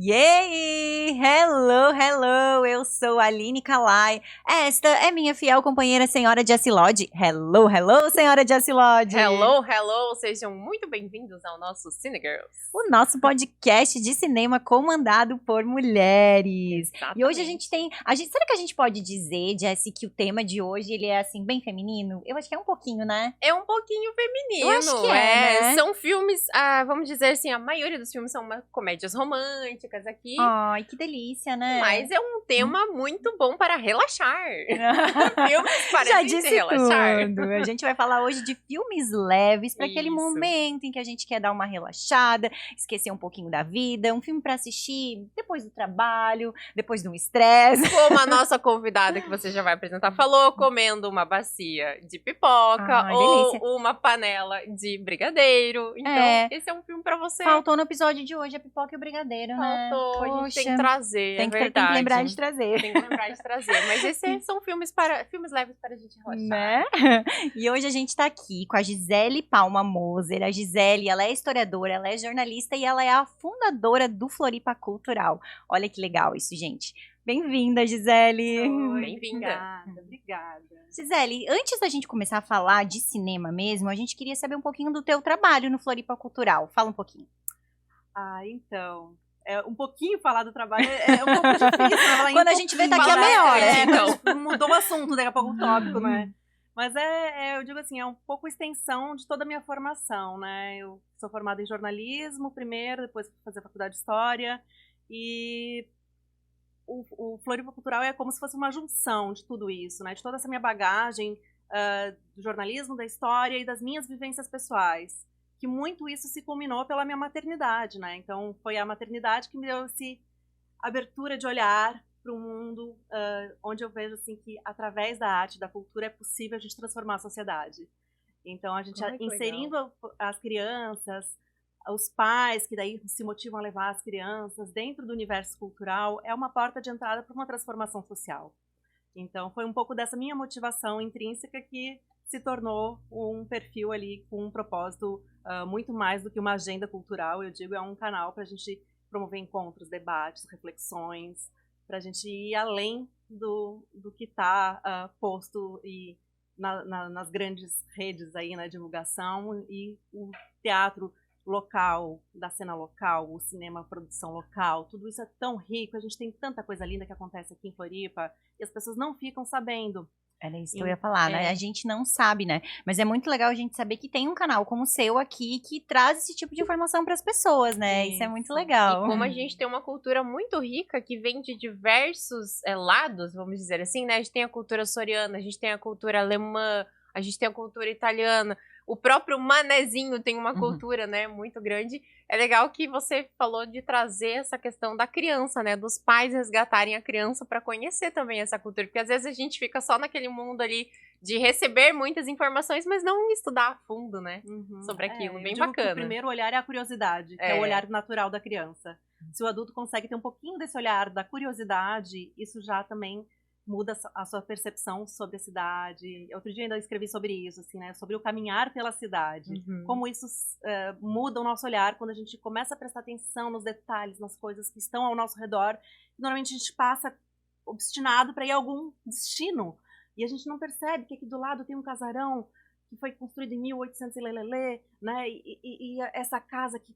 Yay! Hello, hello! Eu sou a Aline Kalai. Esta é minha fiel companheira, senhora Jessie Lodge. Hello, hello, senhora Jessie Lodge. Hello, hello! Sejam muito bem-vindos ao nosso Cine Girls. O nosso podcast de cinema comandado por mulheres. Exatamente. E hoje a gente tem... será que a gente pode dizer, Jessie, que o tema de hoje ele é assim, bem feminino? Eu acho que é um pouquinho, né? É um pouquinho feminino. Eu acho que né? São filmes, vamos dizer assim, a maioria dos filmes são comédias românticas aqui. Ai, que delícia, né? Mas é um tema muito bom para relaxar. Filmes para Já a gente disse relaxar. tudo. A gente vai falar hoje de filmes leves para aquele Isso. momento em que a gente quer dar uma relaxada, esquecer um pouquinho da vida, um filme para assistir depois do trabalho, depois de um estresse. Como a nossa convidada que você já vai apresentar falou, comendo uma bacia de pipoca Ai, ou delícia. uma panela de brigadeiro. Então, esse é um filme para você. Faltou no episódio de hoje a pipoca e o brigadeiro, né? Faltou, a gente Poxa. tem que trazer, Tem é que verdade. lembrar de trazer. Tem que lembrar de trazer. Mas esses são filmes leves para a gente relaxar. Né? E hoje a gente tá aqui com a Gisele Palma Moser. A Gisele, ela é historiadora, ela é jornalista e ela é a fundadora do Floripa Cultural. Olha que legal isso, gente. Bem-vinda, Gisele. Bem-vinda. Obrigada. Gisele, antes da gente começar a falar de cinema mesmo, a gente queria saber um pouquinho do teu trabalho no Floripa Cultural. Fala um pouquinho. Então, um pouquinho falar do trabalho é um pouco difícil. Falar Quando a gente vê, tá aqui a Fala meia hora. bastante, então. Então, mudou o assunto, daqui a pouco o tópico, né? Mas eu digo assim, é um pouco extensão de toda a minha formação, né? Eu sou formada em jornalismo primeiro, depois fui fazer faculdade de História. E o Floripa Cultural é como se fosse uma junção de tudo isso, né? De toda essa minha bagagem do jornalismo, da história e das minhas vivências pessoais. Que muito isso se culminou pela minha maternidade, né? Então, foi a maternidade que me deu essa abertura de olhar para um mundo onde eu vejo assim que através da arte, da cultura, é possível a gente transformar a sociedade. Então, a gente inserindo as crianças, os pais que daí se motivam a levar as crianças dentro do universo cultural, é uma porta de entrada para uma transformação social. Então, foi um pouco dessa minha motivação intrínseca que se tornou um perfil ali com um propósito muito mais do que uma agenda cultural. Eu digo, é um canal para a gente promover encontros, debates, reflexões, para a gente ir além do que está posto e nas grandes redes aí na divulgação, e o teatro local, da cena local, o cinema, produção local, tudo isso é tão rico, a gente tem tanta coisa linda que acontece aqui em Floripa e as pessoas não ficam sabendo. Era isso que eu ia falar, né? A gente não sabe, né? Mas é muito legal a gente saber que tem um canal como o seu aqui que traz esse tipo de informação para as pessoas, né? Isso é muito legal. E como a gente tem uma cultura muito rica que vem de diversos lados, vamos dizer assim, né? A gente tem a cultura soriana, a gente tem a cultura alemã, a gente tem a cultura italiana. O próprio manezinho tem uma cultura, né, muito grande. É legal que você falou de trazer essa questão da criança, né, dos pais resgatarem a criança para conhecer também essa cultura, porque às vezes a gente fica só naquele mundo ali de receber muitas informações, mas não estudar a fundo, né, sobre aquilo. Bem bacana. O primeiro olhar é a curiosidade, que é o olhar natural da criança. Se o adulto consegue ter um pouquinho desse olhar da curiosidade, isso já também muda a sua percepção sobre a cidade. Outro dia ainda escrevi sobre isso, assim, né? Sobre o caminhar pela cidade. Como isso muda o nosso olhar quando a gente começa a prestar atenção nos detalhes, nas coisas que estão ao nosso redor. Normalmente a gente passa obstinado para ir a algum destino. E a gente não percebe que aqui do lado tem um casarão que foi construído em 1800 e lelelê, né? E essa casa que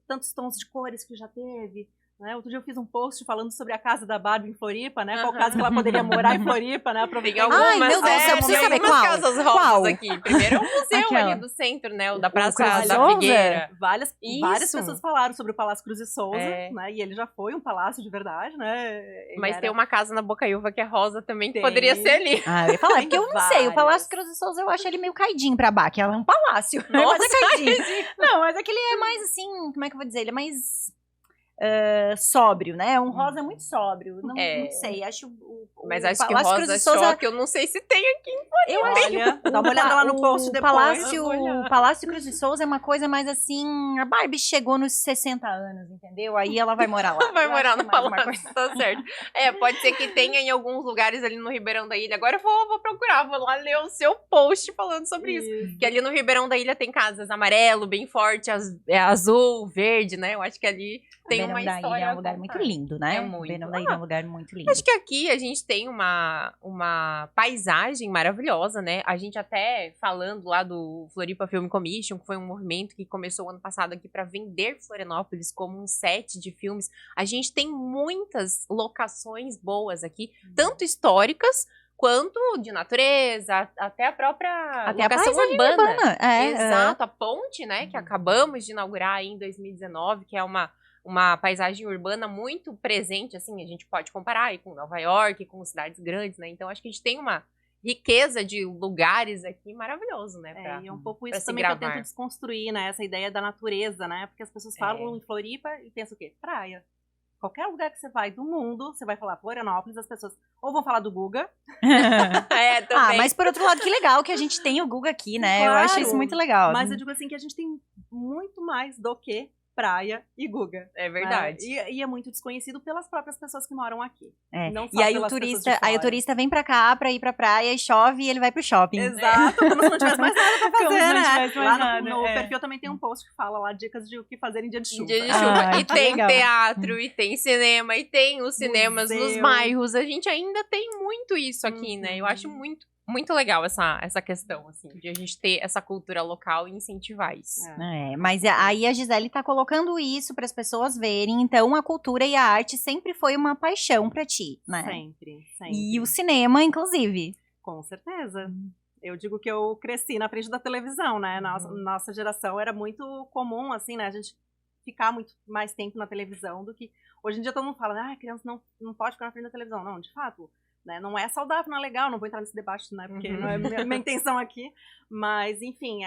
tantos tons de cores que já teve. Né? Outro dia eu fiz um post falando sobre a casa da Barbie em Floripa, né? Qual casa que ela poderia morar em Floripa, né? Tem algumas, Ai, meu Deus, eu preciso saber qual. Casas rosas Qual? aqui. Primeiro é o museu Aquela. ali do centro, né? O da Praça Cruz de da Souza? Figueira. Várias Isso. pessoas falaram sobre o Palácio Cruz de Souza, né? E ele já foi um palácio de verdade, né? Mas tem uma casa na Bocaiúva que é rosa também, que Tem. poderia ser ali. Ah, eu ia falar, porque eu não sei, o Várias. Palácio Cruz de Souza eu acho ele meio caidinho pra baixo, ela é um palácio, Nossa, mas é caidinho. Não, mas aquele é mais assim, como é que eu vou dizer, ele é mais sóbrio, né? Um rosa muito sóbrio, não sei, acho Mas acho que Palácio Cruz rosa de Souza, choque, eu não sei se tem aqui. eu acho que Olha, dá uma olhada lá no post depois. O Palácio Cruz de Souza é uma coisa mais assim, a Barbie chegou nos 60 anos, entendeu? Aí ela vai morar lá. Vai Eu morar acho no que é mais uma palácio, tá certo. Pode ser que tenha em alguns lugares ali no Ribeirão da Ilha. Agora eu vou procurar, vou lá ler o seu post falando sobre isso. Que ali no Ribeirão da Ilha tem casas amarelo, bem forte, azul, verde, né? Eu acho que ali tem uma Ilha história é um a lugar contar. muito lindo, né? É muito. Verão da Ilha é um lugar muito lindo. Acho que aqui a gente tem uma paisagem maravilhosa, né? A gente até falando lá do Floripa Film Commission, que foi um movimento que começou ano passado aqui para vender Florianópolis como um set de filmes. A gente tem muitas locações boas aqui, tanto históricas quanto de natureza, até a própria Até locação a paisagem urbana. É, Exato, a ponte, né, que acabamos de inaugurar aí em 2019, que é uma paisagem urbana muito presente, assim, a gente pode comparar aí com Nova York, com cidades grandes, né? Então acho que a gente tem uma riqueza de lugares aqui maravilhoso, né? E é um pouco pra isso se também que eu gravar. tento desconstruir, né? Essa ideia da natureza, né? Porque as pessoas falam em Floripa e pensam o quê? Praia. Qualquer lugar que você vai do mundo, você vai falar Florianópolis, as pessoas ou vão falar do Guga. Também. Mas por outro lado, que legal que a gente tem o Guga aqui, né? Claro, eu acho isso muito legal. Mas eu digo assim que a gente tem muito mais do que praia e Guga. É verdade. E é muito desconhecido pelas próprias pessoas que moram aqui. Não só E aí pelas pessoas de o fora. turista vem pra cá pra ir pra praia e chove e ele vai pro shopping. Exato, como se não tivesse mais nada pra Como se fazer, não né? tivesse mais Lá nada, no perfil também tem um post que fala lá dicas de o que fazer em dia de chuva. Dia de chuva. Ah, E que tem legal. teatro, e tem cinema, e tem os cinemas nos Museu. bairros. A gente ainda tem muito isso aqui, né? Eu acho muito legal essa questão, assim, de a gente ter essa cultura local e incentivar isso. Mas aí a Gisele tá colocando isso para as pessoas verem. Então a cultura e a arte sempre foi uma paixão pra ti, né? Sempre. E o cinema, inclusive. Com certeza. Eu digo que eu cresci na frente da televisão, né? Nossa geração era muito comum, assim, né? A gente ficar muito mais tempo na televisão do que... Hoje em dia todo mundo fala, criança não pode ficar na frente da televisão. Não, de fato... Né? Não é saudável, não é legal, não vou entrar nesse debate, né? Porque não é minha intenção aqui. Mas, enfim,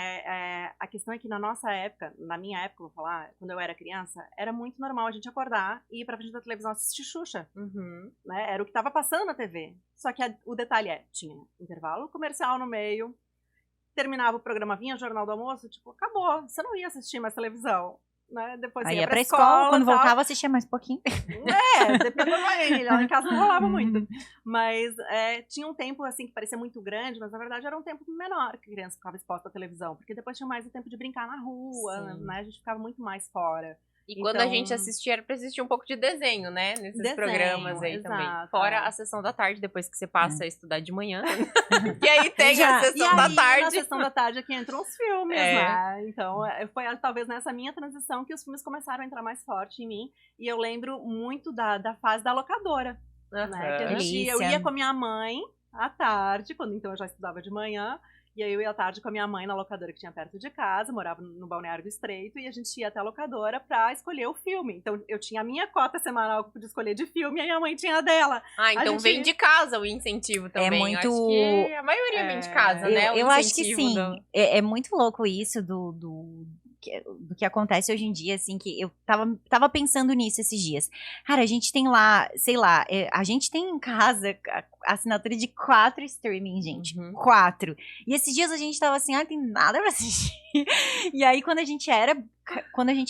a questão é que na nossa época, na minha época, vou falar, quando eu era criança, era muito normal a gente acordar e ir pra frente da televisão assistir Xuxa. Né? Era o que tava passando na TV. Só que o detalhe tinha intervalo comercial no meio, terminava o programa, vinha o Jornal do Almoço, tipo, acabou, você não ia assistir mais televisão. Né? Depois Aí ia ia pra escola, quando tal. voltava, assistia mais um pouquinho. Depende da família. Lá em casa não rolava muito. Mas tinha um tempo, assim, que parecia muito grande, mas na verdade era um tempo menor que a criança ficava exposta à televisão. Porque depois tinha mais o tempo de brincar na rua, né? A gente ficava muito mais fora. E quando a gente assistia, era pra assistir um pouco de desenho, né? Nesses programas aí também. Fora a sessão da tarde, depois que você passa a estudar de manhã. E aí tem a sessão da tarde. Na sessão da tarde é que entram os filmes, né? Então, foi talvez nessa minha transição que os filmes começaram a entrar mais forte em mim. E eu lembro muito da fase da locadora. Né? Que eu ia com a minha mãe à tarde, então eu já estudava de manhã. E aí eu ia à tarde com a minha mãe na locadora que tinha perto de casa, morava no Balneário do Estreito, e a gente ia até a locadora pra escolher o filme. Então eu tinha a minha cota semanal que eu podia escolher de filme, e a minha mãe tinha a dela. Então vem de casa o incentivo também. É muito... Eu acho que a maioria vem de casa, né? Eu acho que sim. É muito louco isso do que acontece hoje em dia, assim, que eu tava pensando nisso esses dias. Cara, a gente tem lá, sei lá, a gente tem em casa a assinatura de 4 streaming, gente. 4. E esses dias a gente tava assim, tem nada pra assistir. E aí, quando a gente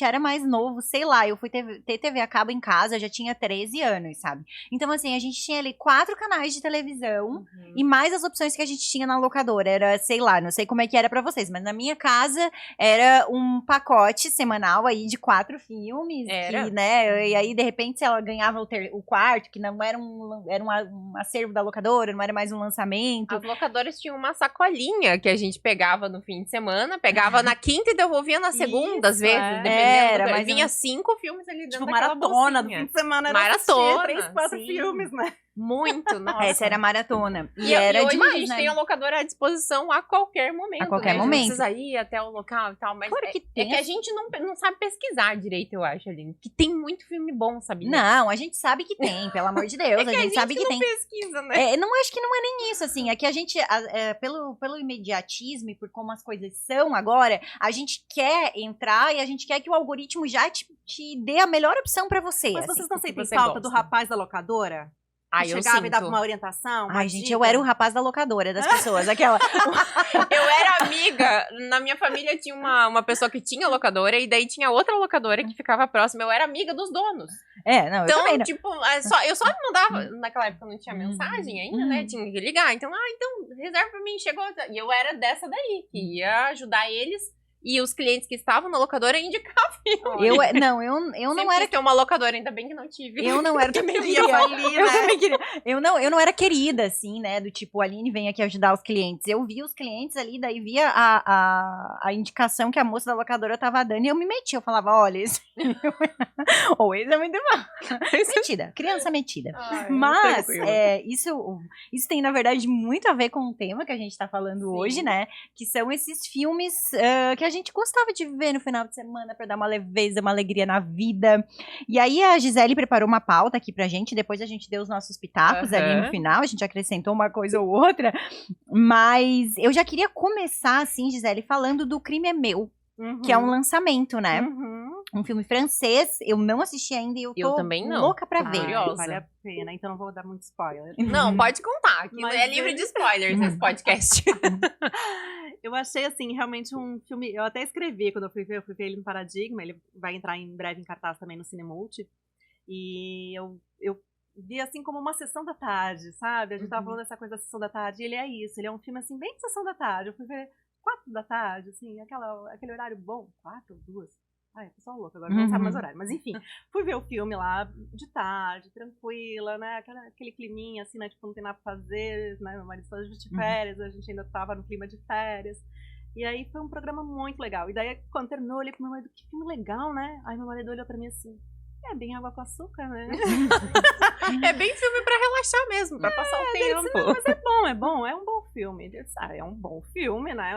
era mais novo, sei lá, eu fui ter TV a cabo em casa, eu já tinha 13 anos, sabe? Então, assim, a gente tinha ali 4 canais de televisão e mais as opções que a gente tinha na locadora. Era, sei lá, não sei como é que era pra vocês, mas na minha casa era um pacote semanal aí de 4 filmes. Que, né? E aí, de repente, ela ganhava o quarto, que não era um acervo da locadora, não era mais um lançamento. As locadoras tinham uma sacolinha que a gente pegava no fim de semana, pegava na quinta e devolvia na segunda, às vezes, dependendo. Mas vinha 5 filmes ali dentro daquela maratona bolsinha. do fim de semana era maratona, 3, 4 filmes, né? Muito, nossa. Essa era a maratona. E era hoje demais, a gente né? tem a locadora à disposição a qualquer momento. A qualquer momento. Não precisa ir até o local e tal, mas claro que é que a gente não sabe pesquisar direito, eu acho, Aline. Que tem muito filme bom, sabia? Não, a gente sabe que tem, pelo amor de Deus. A gente sabe que tem. Pesquisa, né? Não acho que não é nem isso, assim. É que a gente, pelo imediatismo e por como as coisas são agora, a gente quer entrar e a gente quer que o algoritmo já te dê a melhor opção pra você. Mas assim, vocês não sentem você falta gosta. do rapaz da locadora? Eu chegava sinto. e dava uma orientação, Ai, gente, eu era o rapaz da locadora das pessoas, aquela... Eu era amiga, na minha família tinha uma pessoa que tinha locadora, e daí tinha outra locadora que ficava próxima, eu era amiga dos donos. Não, então, eu também não. tipo, eu só mandava, naquela época não tinha mensagem ainda, né, tinha que ligar, então reserva pra mim, chegou, e eu era dessa daí, que ia ajudar eles, E os clientes que estavam na locadora indicavam. Eu não Sempre era. quis ter uma locadora, ainda bem que não tive. Eu não era também Ia falir, eu né? também queria. Eu não era querida, assim, né? Do tipo, Aline vem aqui ajudar os clientes. Eu vi os clientes ali, daí via a indicação que a moça da locadora tava dando e eu me metia. Eu falava, olha, esse ou esse é muito bom. Metida, criança metida. Mas isso tem, na verdade, muito a ver com o tema que a gente tá falando hoje, né? Que são esses filmes que a gente gostava de ver no final de semana pra dar uma leveza, uma alegria na vida. E aí a Gisele preparou uma pauta aqui pra gente, depois a gente deu os nossos pitacos ali no final, a gente acrescentou uma coisa ou outra, mas eu já queria começar assim, Gisele, falando do Crime é Meu, que é um lançamento, né? Um filme francês, eu não assisti ainda e eu tô também não. louca pra ver. Curiosa. Vale a pena, então não vou dar muito spoiler. Não, pode contar, que Mas é livre de spoilers esse podcast. Eu achei, assim, realmente um filme... Eu até escrevi quando eu fui ver ele no Paradigma. Ele vai entrar em breve em cartaz também no Cinemulti. E eu vi, assim, como uma sessão da tarde, sabe? A gente tava falando dessa coisa da sessão da tarde. E ele é isso. Ele é um filme, assim, bem de sessão da tarde. Eu fui ver 4 da tarde, assim, aquele horário bom. 4, 2... Ai, pessoal louco, agora não sabe mais horário. Mas enfim, fui ver o filme lá de tarde, tranquila, né? Aquele climinha, assim, né? Tipo, não tem nada pra fazer, né? Meu marido só de férias, a gente ainda tava no clima de férias. E aí foi um programa muito legal. E daí, quando terminou, eu olhei pro meu marido, que filme legal, né? Aí meu marido olhou pra mim assim, é bem água com açúcar, né? É bem filme pra relaxar mesmo, pra passar o tempo. Mas é bom, é um bom filme. É um bom filme, né?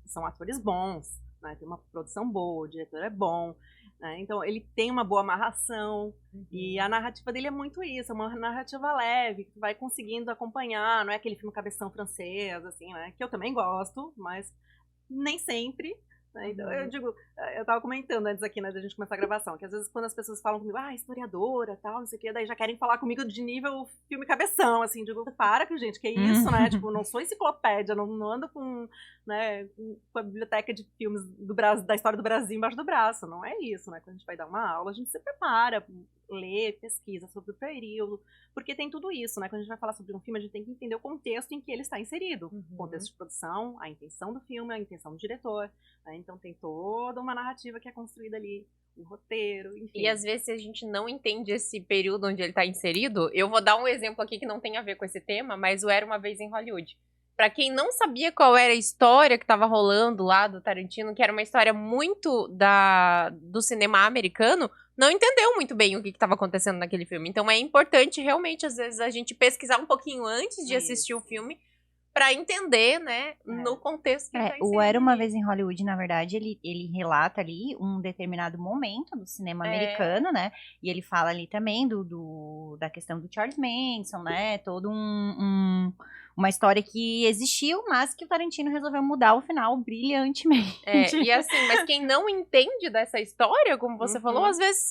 São atores bons. Né, tem uma produção boa, o diretor é bom, né, então ele tem uma boa amarração e a narrativa dele é muito isso, é uma narrativa leve, que vai conseguindo acompanhar, não é aquele filme cabeção francês, assim, né, que eu também gosto, mas nem sempre. Então, eu digo, eu tava comentando antes aqui, né, da gente começar a gravação, que às vezes quando as pessoas falam comigo, historiadora, tal, não sei o que, daí já querem falar comigo de nível filme cabeção, assim, digo, para que, gente, que isso, né, tipo, não sou enciclopédia, não ando com, né, com a biblioteca de filmes da história do Brasil embaixo do braço, não é isso, né, quando a gente vai dar uma aula, a gente se prepara, lê, pesquisa sobre o período, porque tem tudo isso, né, quando a gente vai falar sobre um filme, a gente tem que entender o contexto em que ele está inserido, o contexto de produção, a intenção do filme, a intenção do diretor, né, então tem toda uma narrativa que é construída ali, o roteiro, enfim. E às vezes se a gente não entende esse período onde ele está inserido, eu vou dar um exemplo aqui que não tem a ver com esse tema, mas o Era Uma Vez em Hollywood. Pra quem não sabia qual era a história que tava rolando lá do Tarantino, que era uma história muito do cinema americano, não entendeu muito bem o que estava acontecendo naquele filme. Então é importante realmente, às vezes, a gente pesquisar um pouquinho antes de assistir o filme pra entender, né, no contexto que tá inserido. O Era Uma Vez em Hollywood, na verdade, ele relata ali um determinado momento do cinema americano, né, e ele fala ali também da questão do Charles Manson, né, todo uma história que existiu, mas que o Tarantino resolveu mudar o final brilhantemente. E assim, mas quem não entende dessa história, como você falou, às vezes,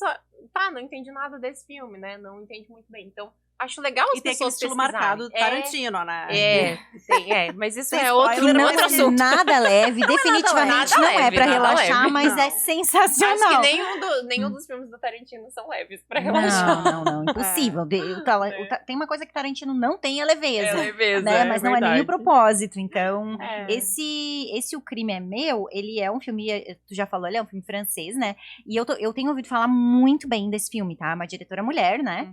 não entendi nada desse filme, né, não entende muito bem, então... Acho legal as pessoas pesquisarem. E tem aquele estilo marcado Tarantino, né? Mas isso é outro assunto. Nada leve, definitivamente não é pra relaxar, mas é sensacional. Acho que nenhum dos filmes do Tarantino são leves pra relaxar. Não, impossível. Tem uma coisa que Tarantino não tem, é leveza. É leveza, né? Mas não é nem o propósito. Então, esse O Crime é Meu, ele é um filme, tu já falou, ele é um filme francês, né? E eu tenho ouvido falar muito bem desse filme, tá? Uma diretora mulher, né?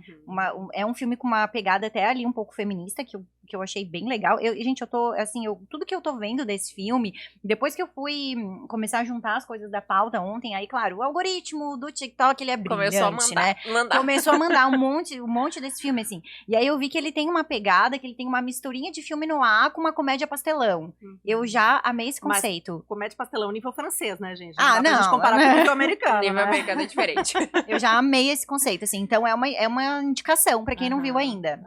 É um filme com uma pegada até ali um pouco feminista, que eu achei bem legal. Gente, eu tô, assim, tudo que eu tô vendo desse filme, depois que eu fui começar a juntar as coisas da pauta ontem, aí, claro, o algoritmo do TikTok, ele é brilhante, Começou a mandar um monte desse filme, assim. E aí eu vi que ele tem uma pegada, que ele tem uma misturinha de filme no ar com uma comédia pastelão. Eu já amei esse conceito. Mas comédia pastelão nível francês, né, gente? Não. A gente comparar com o nível americano, nível americano é diferente. Eu já amei esse conceito, assim. Então é uma indicação pra quem não viu ainda.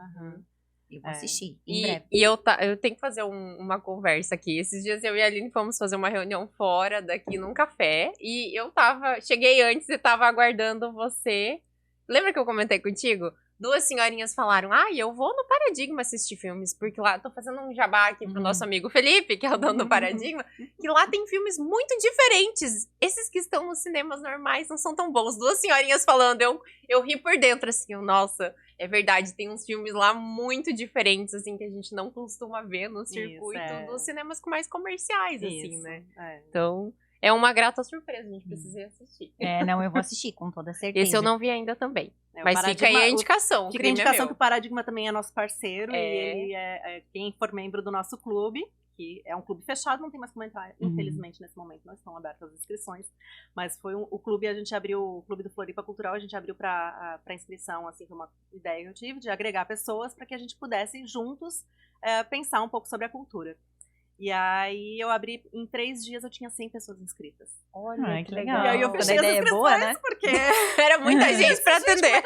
Eu vou assistir em breve. E eu tenho que fazer uma conversa aqui. Esses dias eu e a Aline fomos fazer uma reunião fora daqui num café. E cheguei antes e tava aguardando você. Lembra que eu comentei contigo? 2 senhorinhas falaram, eu vou no Paradigma assistir filmes, porque lá, tô fazendo um jabá aqui pro nosso amigo Felipe, que é o dono do Paradigma, que lá tem filmes muito diferentes. Esses que estão nos cinemas normais não são tão bons. 2 senhorinhas falando, eu ri por dentro, assim, nossa, é verdade, tem uns filmes lá muito diferentes, assim, que a gente não costuma ver no circuito dos cinemas mais comerciais, assim, né? Então... é uma grata surpresa, a gente precisa assistir. Não, eu vou assistir, com toda certeza. Esse eu não vi ainda também. O Mas fica aí a indicação. Fica a indicação que o Paradigma também é nosso parceiro. E ele é quem for membro do nosso clube, que é um clube fechado, não tem mais como entrar, infelizmente, nesse momento. Não estão abertas as inscrições. Mas foi o clube, a gente abriu, o Clube do Floripa Cultural, a gente abriu para inscrição, assim, foi uma ideia que eu tive, de agregar pessoas para que a gente pudesse, juntos, pensar um pouco sobre a cultura. E aí eu abri, em 3 dias eu tinha 100 pessoas inscritas. Olha, que legal. E aí eu fechei as ideia inscrições, boa, né? porque era muita gente pra atender.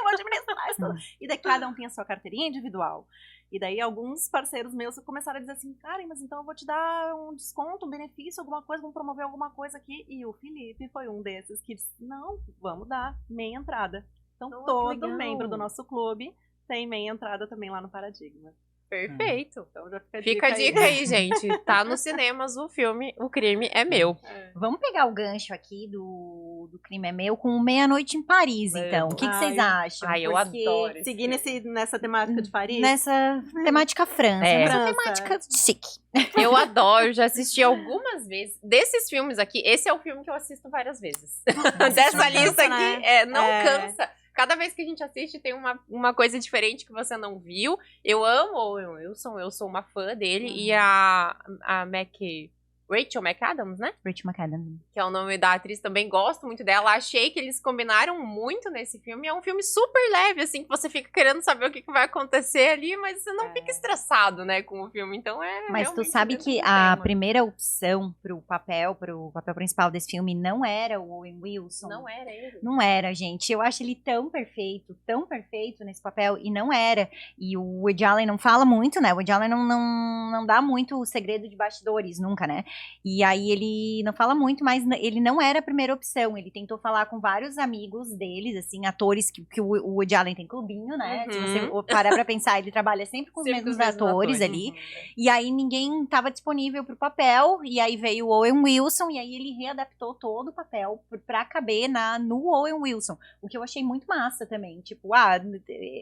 E daí cada um tem a sua carteirinha individual. E daí alguns parceiros meus começaram a dizer assim, Karen, mas então eu vou te dar um desconto, um benefício, alguma coisa, vamos promover alguma coisa aqui. E o Felipe foi um desses que disse, não, vamos dar meia entrada. Então todo membro do nosso clube tem meia entrada também lá no Paradigma. Perfeito. Então já fica a dica aí, gente. Tá nos cinemas o filme O Crime é Meu. Vamos pegar o gancho aqui do Crime é Meu com Meia-Noite em Paris, então. O que vocês acham? Ai, eu adoro. Seguir nessa temática de Paris? Nessa temática França. Nessa temática chique. Eu adoro, já assisti algumas vezes. Desses filmes aqui, esse é o filme que eu assisto várias vezes. Dessa lista aqui, não cansa. Cada vez que a gente assiste tem uma coisa diferente que você não viu. Eu amo o Owen Wilson, eu sou uma fã dele. E a Rachel McAdams, né? Rachel McAdams. Que é o nome da atriz, também gosto muito dela. Achei que eles combinaram muito nesse filme. É um filme super leve, assim, que você fica querendo saber o que vai acontecer ali, mas você não fica estressado, né, com o filme. Então Mas tu sabe que a primeira opção pro papel principal desse filme não era o Owen Wilson. Não era ele. Não era, gente. Eu acho ele tão perfeito nesse papel, e não era. E o Woody Allen não fala muito, né? O Woody Allen não dá muito o segredo de bastidores, nunca, né? E aí ele não fala muito, mas ele não era a primeira opção. Ele tentou falar com vários amigos deles, assim, atores que o Woody Allen tem clubinho, né? Se você parar pra pensar, ele trabalha sempre com os mesmos atores ali. E aí ninguém tava disponível pro papel, e aí veio o Owen Wilson, e aí ele readaptou todo o papel pra caber no Owen Wilson. O que eu achei muito massa também. Tipo,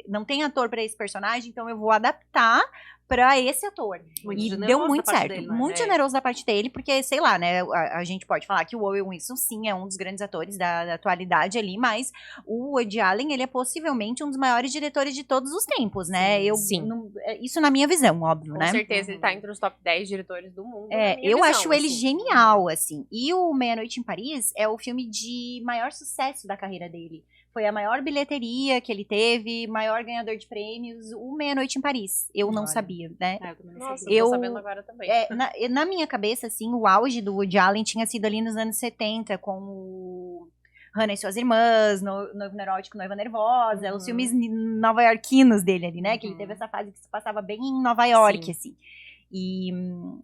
não tem ator pra esse personagem, então eu vou adaptar pra esse ator. E deu muito certo. Dele, né? Muito generoso da parte dele, porque, sei lá, né, a gente pode falar que o Owen Wilson, sim, é um dos grandes atores da atualidade ali, mas o Woody Allen, ele é possivelmente um dos maiores diretores de todos os tempos, né? Sim. Isso na minha visão, óbvio, né? Com certeza, ele tá entre os top 10 diretores do mundo. Eu acho ele genial, assim. E o Meia-Noite em Paris é o filme de maior sucesso da carreira dele. Foi a maior bilheteria que ele teve, maior ganhador de prêmios, o Meia-Noite em Paris. Eu não sabia, né? Eu também não sabia. Eu tô sabendo agora também. Na minha cabeça, assim, o auge do Woody Allen tinha sido ali nos anos 70, com o Hannah e Suas Irmãs, Noivo Neurótico, Noiva Nervosa, os filmes nova-iorquinos dele ali, né? Que ele teve essa fase que se passava bem em Nova York, assim. E,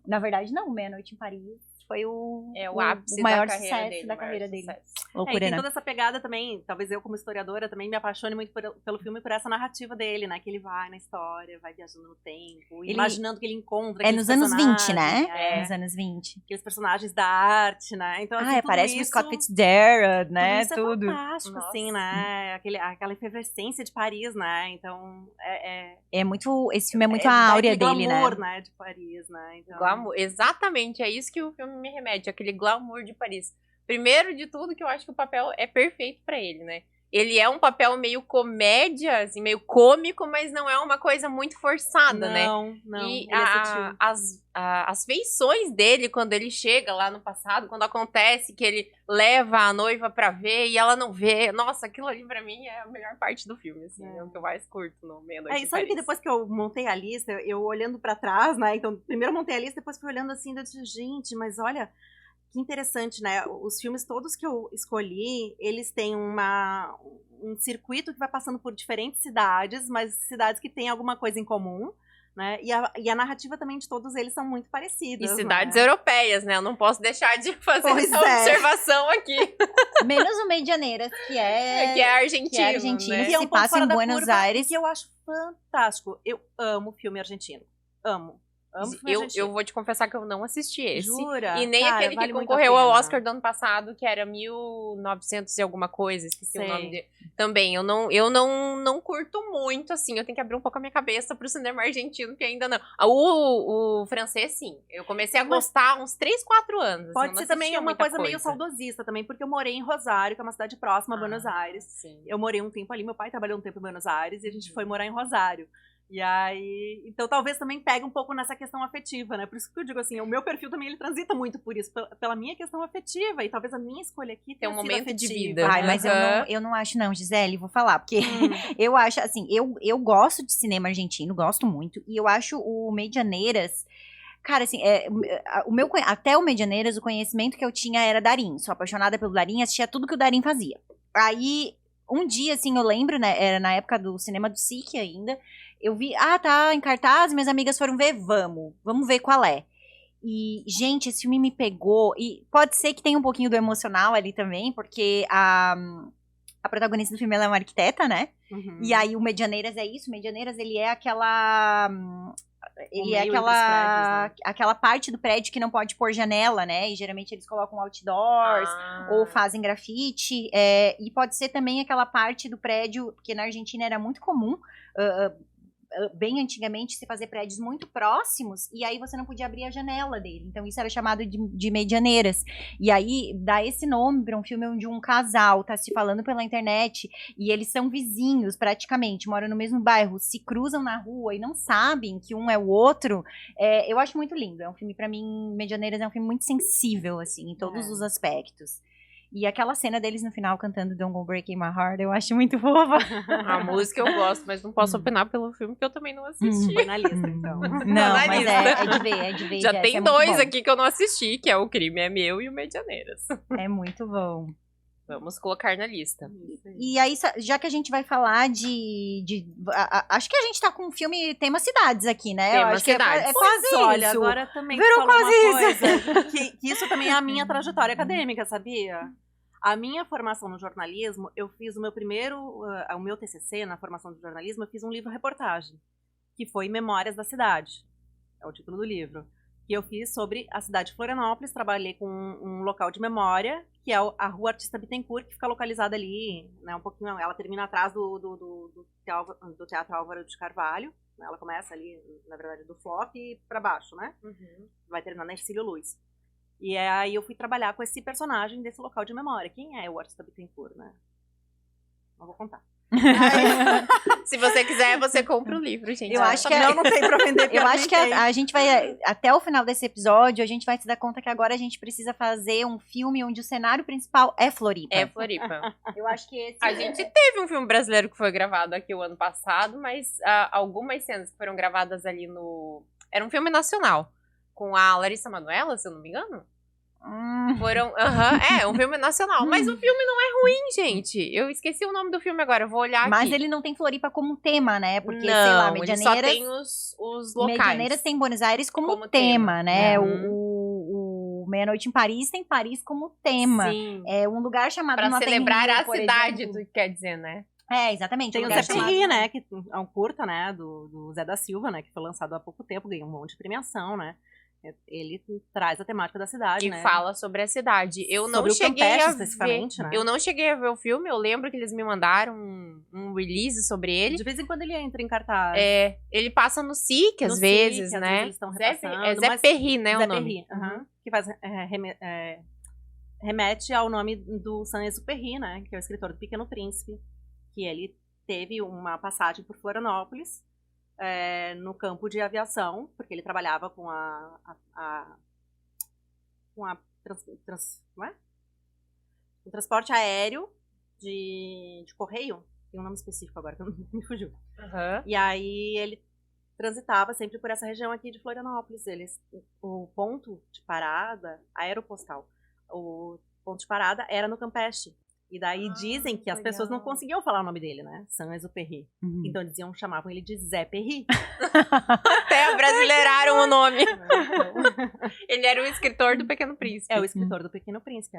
na verdade, não, Meia-Noite em Paris foi o ápice maior sucesso sucesso da carreira dele. Loucura, tem toda essa pegada também, talvez eu como historiadora também me apaixone muito pelo filme, por essa narrativa dele, né? Que ele vai na história, vai viajando no tempo, imaginando que ele encontra nos anos 20, né? Nos anos 20. Aqueles personagens da arte, né? Então, assim, parece o Scott Fitzgerald, né? Tudo isso é fantástico, assim, né? Aquela efervescência de Paris, né? Então, esse filme é muito a áurea dele, glamour, né? De Paris, né? Então... Glamour, exatamente, é isso que o filme me remete, aquele glamour de Paris. Primeiro de tudo, que eu acho que o papel é perfeito pra ele, né? Ele é um papel meio comédia, assim, meio cômico, mas não é uma coisa muito forçada, né? Não, e as feições dele, quando ele chega lá no passado, quando acontece que ele leva a noiva pra ver e ela não vê, nossa, aquilo ali pra mim é a melhor parte do filme, assim, é o que eu mais curto no Meia-Noite em sabe Paris. Que depois que eu montei a lista, eu olhando pra trás, né? Então, primeiro eu montei a lista, depois fui olhando assim, eu disse, gente, mas olha... Que interessante, né? Os filmes todos que eu escolhi, eles têm um circuito que vai passando por diferentes cidades, mas cidades que têm alguma coisa em comum, né? E a narrativa também de todos eles são muito parecidas. E cidades europeias, né? Eu não posso deixar de fazer essa observação aqui. Menos o Medianeiras, que é argentino, né? Que se passa em Buenos Aires. Que eu acho fantástico. Eu amo filme argentino. Amo. Amo filme argentino. Eu vou te confessar que eu não assisti esse. Jura? E nem Cara, aquele vale que muito a concorreu ao pena. Oscar do ano passado, que era 1900 e alguma coisa, esqueci Sei. o nome dele. Também, eu não curto muito, assim, eu tenho que abrir um pouco a minha cabeça pro cinema argentino, que ainda não. O francês, sim. Eu comecei a gostar há uns 3, 4 anos. Pode assim, ser também uma muita coisa meio saudosista também, porque eu morei em Rosário, que é uma cidade próxima a Buenos Aires. Sim. Eu morei um tempo ali, meu pai trabalhou um tempo em Buenos Aires e a gente foi morar em Rosário. E aí, então talvez também pegue um pouco nessa questão afetiva, né? Por isso que eu digo assim, o meu perfil também ele transita muito por isso, pela minha questão afetiva, e talvez a minha escolha aqui Tem um sido momento de afetiva. vida. Ai, mas eu não acho não, Gisele, vou falar, porque eu acho, assim, eu gosto de cinema argentino, gosto muito, e eu acho o Medianeiras, cara, assim, até o Medianeiras, o conhecimento que eu tinha era Darín, sou apaixonada pelo Darín, assistia tudo que o Darín fazia. Aí, um dia, assim, eu lembro, né, era na época do cinema do SIC ainda, eu vi, tá em cartaz, minhas amigas foram ver, vamos ver qual é. E, gente, esse filme me pegou, e pode ser que tenha um pouquinho do emocional ali também, porque a protagonista do filme, ela é uma arquiteta, né? Uhum. E aí o Medianeiras é isso, o Medianeiras, ele é aquela... Ele é meio entre os prédios, né? aquela parte do prédio que não pode pôr janela, né? E geralmente eles colocam outdoors, ou fazem grafite. E pode ser também aquela parte do prédio, porque na Argentina era muito comum, bem antigamente, se fazer prédios muito próximos, e aí você não podia abrir a janela dele. Então isso era chamado de medianeiras. E aí dá esse nome para um filme onde um casal tá se falando pela internet, e eles são vizinhos praticamente, moram no mesmo bairro, se cruzam na rua e não sabem que um é o outro. Eu acho muito lindo. É um filme, para mim, Medianeiras é um filme muito sensível, assim, em todos os aspectos. E aquela cena deles no final cantando Don't Go Breaking My Heart, eu acho muito fofa. A música eu gosto, mas não posso opinar pelo filme, porque eu também não assisti. Foi na lista, então. Não, mas é de ver. Já Jess, tem é muito dois bom. aqui que eu não assisti, que é O Crime é Meu e o Medianeiras. É muito bom. Vamos colocar na lista. E aí, já que a gente vai falar acho que a gente tá com um filme tema cidades aqui, né? Tema Eu acho cidades. que é quase isso. Olha, agora também Virou falou quase uma isso. coisa, que isso também é a minha trajetória acadêmica, sabia? A minha formação no jornalismo, eu fiz o meu TCC na formação de jornalismo, eu fiz um livro-reportagem, que foi Memórias da Cidade, é o título do livro, que eu fiz sobre a cidade de Florianópolis, trabalhei com um local de memória, que é a Rua Artista Bittencourt, que fica localizada ali, né, um pouquinho, ela termina atrás do Teatro Álvaro de Carvalho, né, ela começa ali, na verdade, do Flop e para baixo, né? Vai terminar na Ercílio Luz. E aí eu fui trabalhar com esse personagem desse local de memória. Quem é o Artista Bittencourt, né? Não vou contar. Se você quiser, você compra o livro, gente. Eu acho que não tem pra vender. eu acho que a gente vai, até o final desse episódio, a gente vai se dar conta que agora a gente precisa fazer um filme onde o cenário principal é Floripa. É Floripa. Eu acho que esse... A gente teve um filme brasileiro que foi gravado aqui o ano passado, mas algumas cenas que foram gravadas ali no... Era um filme nacional, com a Larissa Manoela, se eu não me engano. Foram... um filme nacional. Mas o filme não é ruim, gente. Eu esqueci o nome do filme agora, eu vou olhar aqui. Mas ele não tem Floripa como tema, né? Porque, não, sei lá, ele Medianeiras... só tem os locais. Medianeiras tem Buenos Aires como tema, né? O Meia-Noite em Paris tem Paris como tema. Sim. É um lugar chamado Pra celebrar Rio, a por cidade, exemplo. tu quer dizer, né? Exatamente. Tem um o lugar Zé chamado- Perri, né? Que é um curta, né? Do Zé da Silva, né? Que foi lançado há pouco tempo, ganhou um monte de premiação, né? Ele traz a temática da cidade, E né? fala sobre a cidade. Eu não Sobre o cheguei Campeche, a especificamente, ver. né? Eu não cheguei a ver o filme. Eu lembro que eles me mandaram um release sobre ele. De vez em quando ele entra em cartaz. Ele passa no SIC, às No vezes, SIC, às né? vezes eles estão repassando, Zé mas- Perri, né? Zé o nome. Perri, que faz, remete ao nome do Saint-Exupéry, né? Que é o escritor do Pequeno Príncipe. Que ele teve uma passagem por Florianópolis, no campo de aviação, porque ele trabalhava com o transporte aéreo de correio. Tem um nome específico agora, que me fugiu. E aí ele transitava sempre por essa região aqui de Florianópolis. O ponto de parada, aeropostal, o ponto de parada era no Campeche. E daí dizem que as pessoas não conseguiam falar o nome dele, né? Saint-Exupéry. Então chamavam ele de Zé Perri. Até abrasileiraram o nome. Ele era o escritor do Pequeno Príncipe. É o escritor do Pequeno Príncipe,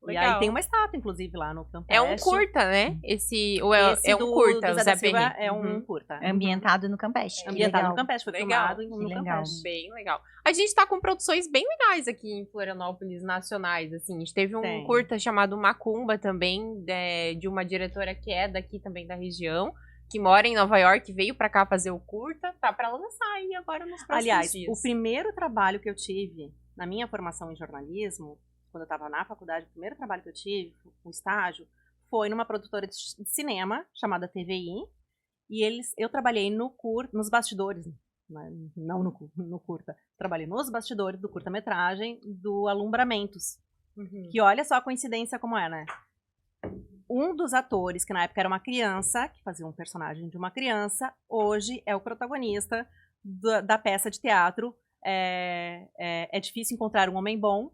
E Legal. aí tem uma estátua, inclusive, lá no Campeche. É um curta, né? É um curta, do o Zé Zé da Silva Perret. é um curta. Ambientado no Campeche. que Ambientado legal. no Campeche, foi Legal. filmado no legal. Campeche. Bem legal. A gente tá com produções bem legais aqui em Florianópolis, nacionais, assim. A gente teve um Tem. curta chamado Macumba também, de uma diretora que é daqui também da região, que mora em Nova York, veio pra cá fazer o curta, tá pra lançar aí agora nos próximos Aliás, dias. o primeiro trabalho que eu tive na minha formação em jornalismo, quando eu estava na faculdade, o primeiro trabalho que eu tive, um estágio, foi numa produtora de cinema chamada TVI. E eu trabalhei nos bastidores, né, não no curta. Trabalhei nos bastidores do curta-metragem do Alumbramentos. Que olha só a coincidência como é, né? Um dos atores, que na época era uma criança, que fazia um personagem de uma criança, hoje é o protagonista da peça de teatro. É difícil encontrar um homem bom,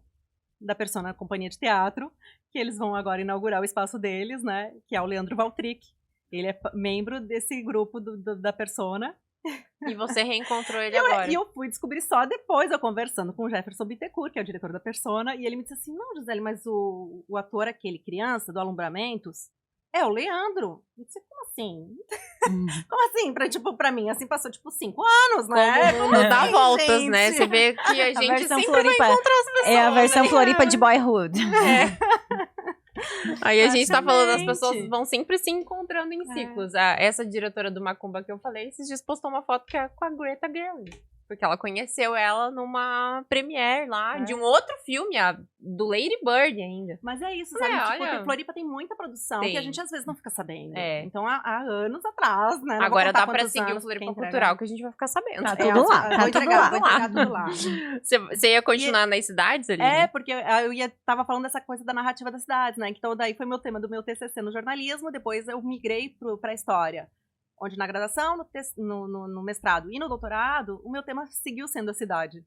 da Persona Companhia de Teatro, que eles vão agora inaugurar o espaço deles, né? Que é o Leandro Valtric. Ele é membro desse grupo da Persona. E você reencontrou ele agora. E eu fui descobrir só depois, eu conversando com o Jefferson Bittencourt, que é o diretor da Persona, e ele me disse assim, não, Gisele, mas o ator aquele, criança, do Alumbramentos, é o Leandro. Eu disse, como assim? Como assim? Pra mim, assim, passou, 5 anos, né? Como o mundo dá assim, voltas, gente? né? Você vê que a gente versão sempre Floripa vai encontrar as pessoas. É a versão né? Floripa de Boyhood. Aí a gente tá falando, as Exatamente. pessoas vão sempre se encontrando em ciclos. Essa diretora do Macumba que eu falei, esses dias postou uma foto que é com a Greta Gerwig. Porque ela conheceu ela numa premiere lá, de um outro filme, do Lady Bird ainda. Mas é isso, É, sabe? olha, Porque Floripa tem muita produção tem. que a gente às vezes não fica sabendo. É. Então, há anos atrás, né? Não vou Agora contar dá pra quantos seguir o anos, Floripa porque Cultural, que a gente vai ficar sabendo. Tá tudo lá, vou tá entregar, tudo vou lá. entregar tudo lá. Você ia continuar nas cidades ali? Porque eu tava falando dessa coisa da narrativa das cidades, né? Então, daí foi meu tema do meu TCC no jornalismo, depois eu migrei pra história. Onde na graduação, no mestrado e no doutorado, o meu tema seguiu sendo a cidade.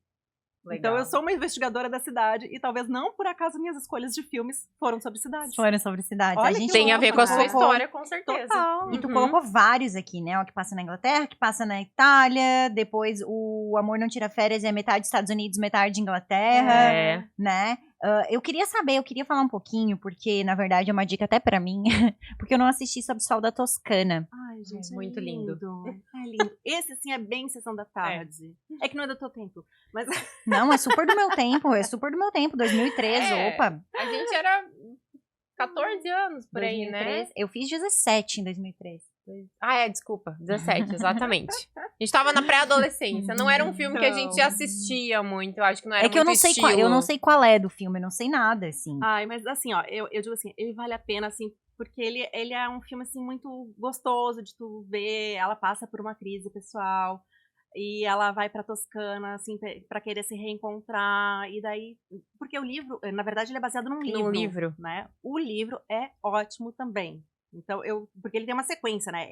Legal. Então eu sou uma investigadora da cidade e talvez não por acaso minhas escolhas de filmes foram sobre cidade. Foram sobre cidades. Olha a gente que Tem a ver louco, com a né? sua história, com certeza. Total. E tu Uhum. colocou vários aqui, né? O que passa na Inglaterra, que passa na Itália, depois o Amor Não Tira Férias é metade Estados Unidos, metade Inglaterra, É. né? Eu queria falar um pouquinho, porque na verdade é uma dica até pra mim, porque eu não assisti Sob o Sol da Toscana. Ai, gente, Muito lindo. É lindo. Esse, sim, é bem Sessão da Tarde. É que não é do teu tempo, mas... Não, é super do meu tempo, 2013, É. opa. A gente era 14 anos por aí, 2013. né? Eu fiz 17 em 2013. Desculpa, 17, exatamente. A gente tava na pré-adolescência. Não era um filme que a gente Não. assistia muito. Eu acho que não era É que eu muito eu não sei qual é do filme, eu não sei nada, assim. Ai, mas assim, ó, eu digo assim, ele vale a pena, assim, porque ele é um filme, assim, muito gostoso de tu ver. Ela passa por uma crise pessoal e ela vai pra Toscana, assim, pra querer se reencontrar. E daí, porque o livro, na verdade, ele é baseado num livro. Né? O livro é ótimo também. Então, porque ele tem uma sequência, né?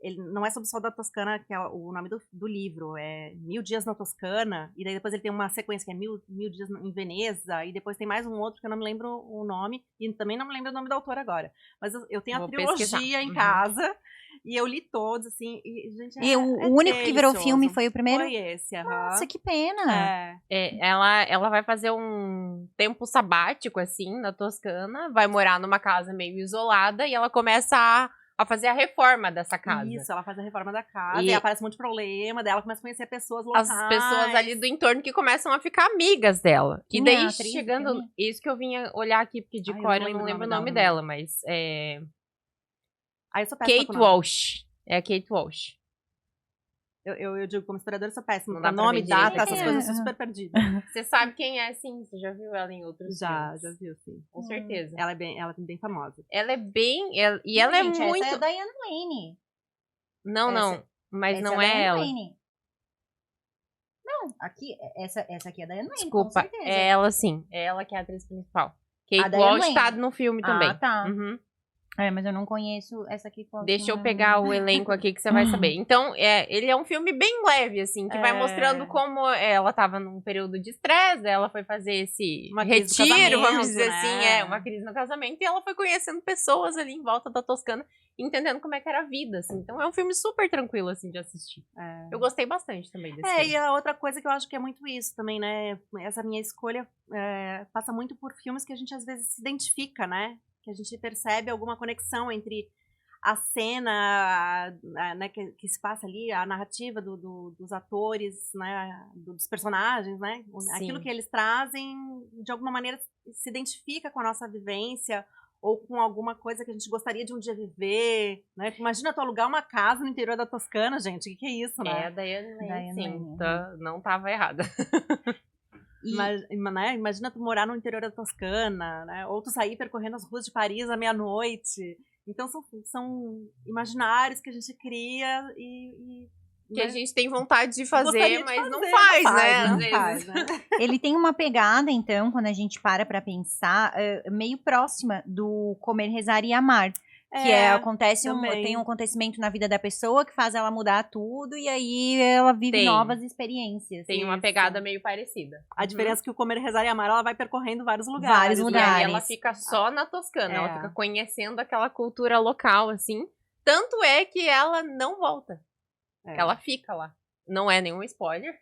Ele não é sobre o Sol da Toscana, que é o nome do livro, é 1000 Dias na Toscana, e daí depois ele tem uma sequência que é 1000 Dias em Veneza, e depois tem mais um outro que eu não me lembro o nome, e também não me lembro o nome do autor agora. Mas eu tenho Vou a trilogia pesquisar. em Uhum. casa, e eu li todos, assim, e, gente, E o único que virou filme foi o primeiro? Foi esse, aham. Nossa, que pena. Ela vai fazer um tempo sabático, assim, na Toscana. Vai morar numa casa meio isolada e ela começa a fazer a reforma dessa casa. Isso, ela faz a reforma da casa, E- e aparece um monte de problema, daí ela começa a conhecer pessoas locais. As pessoas ali do entorno que começam a ficar amigas dela. Quem E daí, é a atriz do chegando... filme? Isso que eu vinha olhar aqui, porque de Ai, eu cor não eu não lembro o dela, nome não. dela, mas é... Aí eu sou péssima Kate com nome. Walsh. É a Kate Walsh. Eu digo, como historiadora, eu sou péssima. Não Com dá pra nome, ver direito data, aqui, essas né? coisas, eu sou super perdida. Você sabe quem é, sim. Você já viu ela em outros Já filmes. viu, sim. Com certeza. Ela é bem famosa. Ela é bem... E ela Gente, é muito... Essa é a Diane Lane. Não, essa- não. Mas Essa não a é Diane ela. Lane. Não, aqui, essa aqui é a Diane Lane, com Desculpa, certeza. é ela sim. É ela que é a atriz principal. A Kate Diane Walsh Lane. tá no filme também. Ah, tá. Uhum. Mas eu não conheço essa aqui. Deixa eu pegar o elenco aqui que você vai saber. Então, ele é um filme bem leve, assim, que vai mostrando como ela tava num período de estresse, ela foi fazer esse retiro, vamos dizer assim, uma crise no casamento, e ela foi conhecendo pessoas ali em volta da Toscana, entendendo como é que era a vida, assim. Então, é um filme super tranquilo, assim, de assistir. Eu gostei bastante também desse filme. E a outra coisa que eu acho que é muito isso também, né? Essa minha escolha passa muito por filmes que a gente às vezes se identifica, né? Que a gente percebe alguma conexão entre a cena, né, que se passa ali, a narrativa dos atores, né, dos personagens, né? Sim. Aquilo que eles trazem, de alguma maneira, se identifica com a nossa vivência ou com alguma coisa que a gente gostaria de um dia viver, né? Imagina tu alugar uma casa no interior da Toscana, gente, o que é isso, né? A Diane Lane, sim, não tava errada. Imagina tu morar no interior da Toscana, né? Ou tu sair percorrendo as ruas de Paris à meia-noite. Então são imaginários que a gente cria e que a gente tem vontade de fazer, mas não faz, né? Às vezes. Né? Ele tem uma pegada, então, quando a gente para pra pensar, meio próxima do Comer, Rezar e Amar. Que tem um acontecimento na vida da pessoa que faz ela mudar tudo e aí ela vive novas experiências. Tem uma pegada meio parecida. A diferença é que o Comer, Rezar e Amar, ela vai percorrendo vários lugares. E aí ela fica só na Toscana, ela fica conhecendo aquela cultura local, assim. Tanto é que ela não volta. Ela fica lá. Não é nenhum spoiler.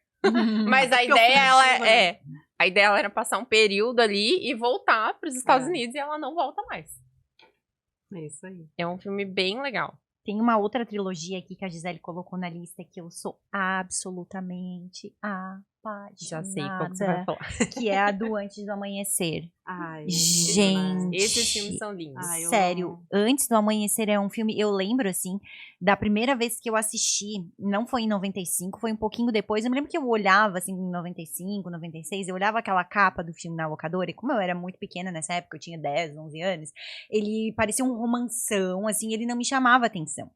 Mas a ideia, a ideia era passar um período ali e voltar para os Estados Unidos e ela não volta mais. É isso aí. É um filme bem legal. Tem uma outra trilogia aqui que a Gisele colocou na lista que eu sou absolutamente apaixonada. Já sei qual que você vai falar. Que é a do Antes do Amanhecer. Ai, gente, esses filmes são lindos. Sério, Antes do Amanhecer é um filme, eu lembro assim, da primeira vez que eu assisti, não foi em 95, foi um pouquinho depois, eu me lembro que eu olhava assim em 95, 96, eu olhava aquela capa do filme na locadora, e como eu era muito pequena nessa época, eu tinha 10, 11 anos, ele parecia um romanção, assim, ele não me chamava atenção.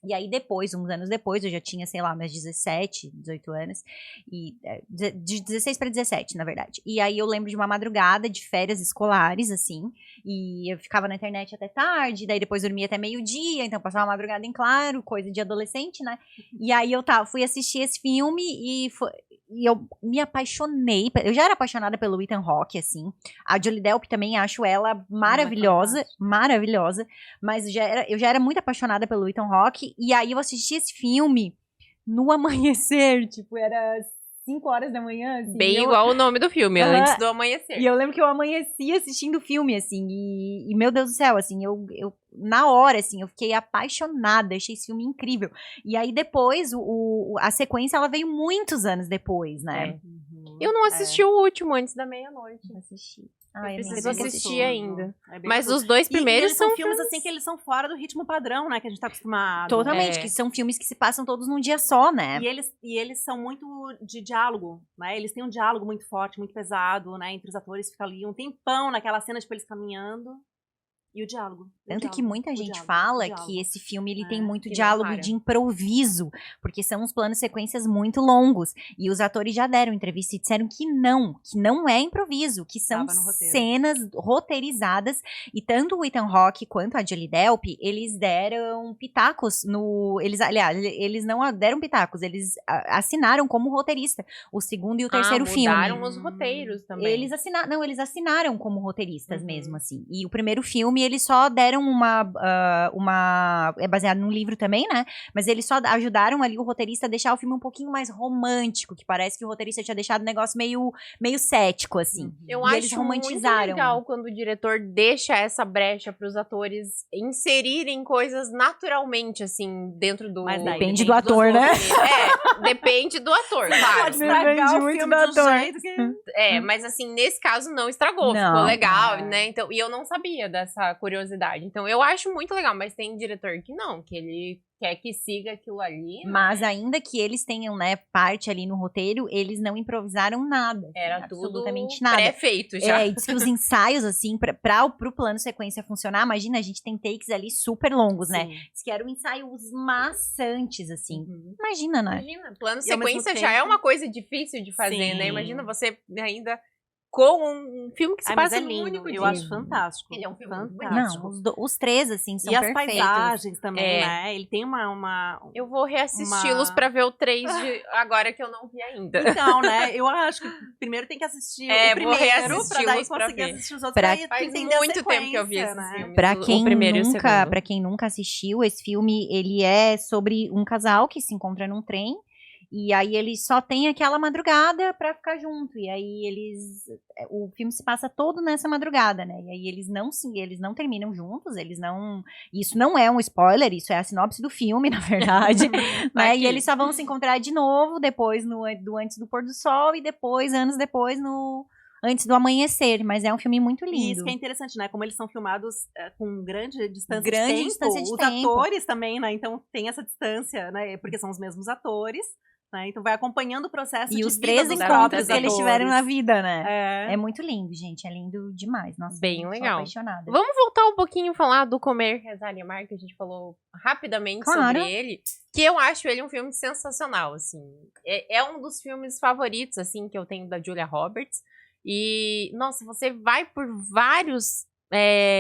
E aí depois, uns anos depois, eu já tinha, sei lá, meus 17, 18 anos, e de 16 para 17, na verdade. E aí eu lembro de uma madrugada de férias escolares, assim, e eu ficava na internet até tarde, daí depois dormia até meio-dia, então passava a madrugada em claro, coisa de adolescente, né? E aí eu fui assistir esse filme e eu me apaixonei, eu já era apaixonada pelo Ethan Hawke, assim, a Jolie Delp também acho ela maravilhosa, mas eu já era muito apaixonada pelo Ethan Hawke, e aí eu assisti esse filme no amanhecer, tipo, era 5 horas da manhã, assim. Bem igual o nome do filme, Antes do Amanhecer. E eu lembro que eu amanheci assistindo o filme, assim, e meu Deus do céu, assim, eu na hora, assim, eu fiquei apaixonada, achei esse filme incrível. E aí depois, a sequência, ela veio muitos anos depois, né? Eu não assisti o último, Antes da Meia-Noite. Não assisti. Eu preciso assistir ainda. Mas os dois primeiros são filmes assim que eles são fora do ritmo padrão, né? Que a gente tá acostumado. Totalmente, que são filmes que se passam todos num dia só, né? E eles são muito de diálogo, né? Eles têm um diálogo muito forte, muito pesado, né? Entre os atores, fica ali um tempão naquela cena, tipo, eles caminhando. E o diálogo. Tanto que muita gente fala que esse filme ele tem muito diálogo de improviso, porque são uns planos sequências muito longos. E os atores já deram entrevista e disseram que não é improviso, que são cenas roteirizadas. E tanto o Ethan Hawke quanto a Jolie Delp, eles deram pitacos eles não deram pitacos, eles assinaram como roteirista o segundo e o terceiro filme. Mudaram os roteiros também. Eles assinaram como roteiristas mesmo, assim. E o primeiro filme eles só deram é baseado num livro também, né? Mas eles só ajudaram ali o roteirista a deixar o filme um pouquinho mais romântico, que parece que o roteirista tinha deixado o negócio meio cético, assim. Eu acho muito legal quando o diretor deixa essa brecha para os atores inserirem coisas naturalmente, assim, dentro do... Mas depende do ator, né? Depende do ator, claro. Pode estragar o filme do ator. Mas assim, nesse caso não estragou, ficou legal, né? Então, e eu não sabia dessa curiosidade. Então, eu acho muito legal, mas tem diretor que não, que ele quer que siga aquilo ali. Mas ainda que eles tenham, né, parte ali no roteiro, eles não improvisaram nada. Era absolutamente tudo nada. Pré-feito já. E diz que os ensaios, assim, pro plano sequência funcionar, imagina, a gente tem takes ali super longos, né? Diz que eram ensaios maçantes, assim. Imagina, né? Imagina, plano sequência já é uma coisa difícil de fazer, né? Imagina você ainda com um filme que se Mas passa é num lindo, único eu dia. acho fantástico. Ele é um filme muito fantástico. Não, os três, assim, são E as perfeitos. paisagens também, É. né? Ele tem uma... Eu vou reassisti-los pra ver o 3 de agora que eu não vi ainda. Então, né? Eu acho que primeiro tem que assistir É, o vou primeiro, pra daí reassisti-los pra conseguir ver. assistir os outros. Pra- Pra Faz entender a muito tempo que eu vi sequência, esses né? filmes. Pra o quem, primeiro e o nunca, segundo. pra quem nunca assistiu, esse filme, ele é sobre um casal que se encontra num trem, e aí eles só têm aquela madrugada pra ficar junto, e aí o filme se passa todo nessa madrugada, né, e aí eles não terminam juntos, isso não é um spoiler, isso é a sinopse do filme, na verdade, né, Aqui. e eles só vão se encontrar de novo, depois antes do pôr do sol, e depois, anos depois, antes do amanhecer, mas é um filme muito lindo. E isso que é interessante, né? Como eles são filmados com grande distância Grande de tempo. distância de os tempo. atores também, né? Então tem essa distância, né? Porque são os mesmos atores, né? Então vai acompanhando o processo E de os vida três dos encontros próprios que eles tiveram na atores. vida, né? É. É muito lindo, gente. É lindo demais. Nossa, Bem eu legal. Sou apaixonada. Vamos voltar um pouquinho e falar do Comer, Rezar e Amar, que a gente falou rapidamente Claro. sobre ele. Que eu acho ele um filme sensacional, assim. É um dos filmes favoritos, assim, que eu tenho da Julia Roberts. E, nossa, você vai por vários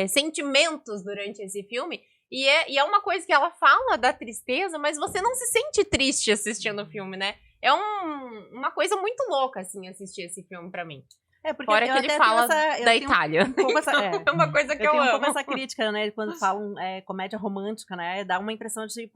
sentimentos durante esse filme. E é uma coisa que ela fala da tristeza, mas você não se sente triste assistindo o filme, né? É uma coisa muito louca, assim, assistir esse filme pra mim. É, porque Fora eu que ele até fala tenho essa, eu da tenho Itália. um pouco essa, É uma coisa que eu eu tenho um amo. pouco essa crítica, né? Quando falam comédia romântica, né? Dá uma impressão de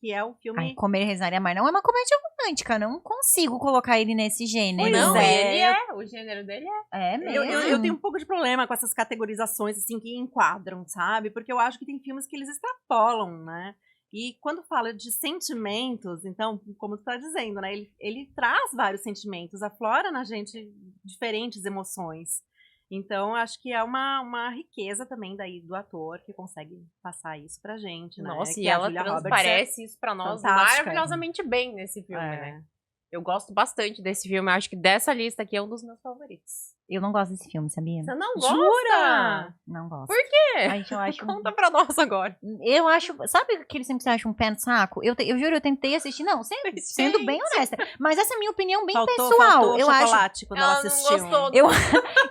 que é o filme. Ai, Comer, Rezar e Amar não é uma comédia romântica. Não consigo colocar ele nesse gênero. Pois Não, é. ele é. O gênero dele é. É mesmo. Eu tenho um pouco de problema com essas categorizações, assim, que enquadram, sabe? Porque eu acho que tem filmes que eles extrapolam, né? E quando fala de sentimentos, então, como tu tá dizendo, né? Ele traz vários sentimentos, aflora na gente diferentes emoções. Então, acho que é uma riqueza também daí do ator que consegue passar isso pra gente, né? Nossa, Que e a ela Julia Roberts transparece isso pra nós fantástica. maravilhosamente bem nesse filme, É. né? Eu gosto bastante desse filme. Acho que dessa lista aqui é um dos meus favoritos. Eu não gosto desse filme, sabia? Você não gosta? Jura? Não gosto. Por quê? Ai, eu acho... Conta pra nós agora. Eu acho... Sabe aquele filme que você acha um pé no saco? Eu juro, eu tentei assistir. Não, sendo bem honesta. Mas essa é a minha opinião bem pessoal. Faltou eu acho... chocolate quando ela Ela não assistiu. gostou. Eu...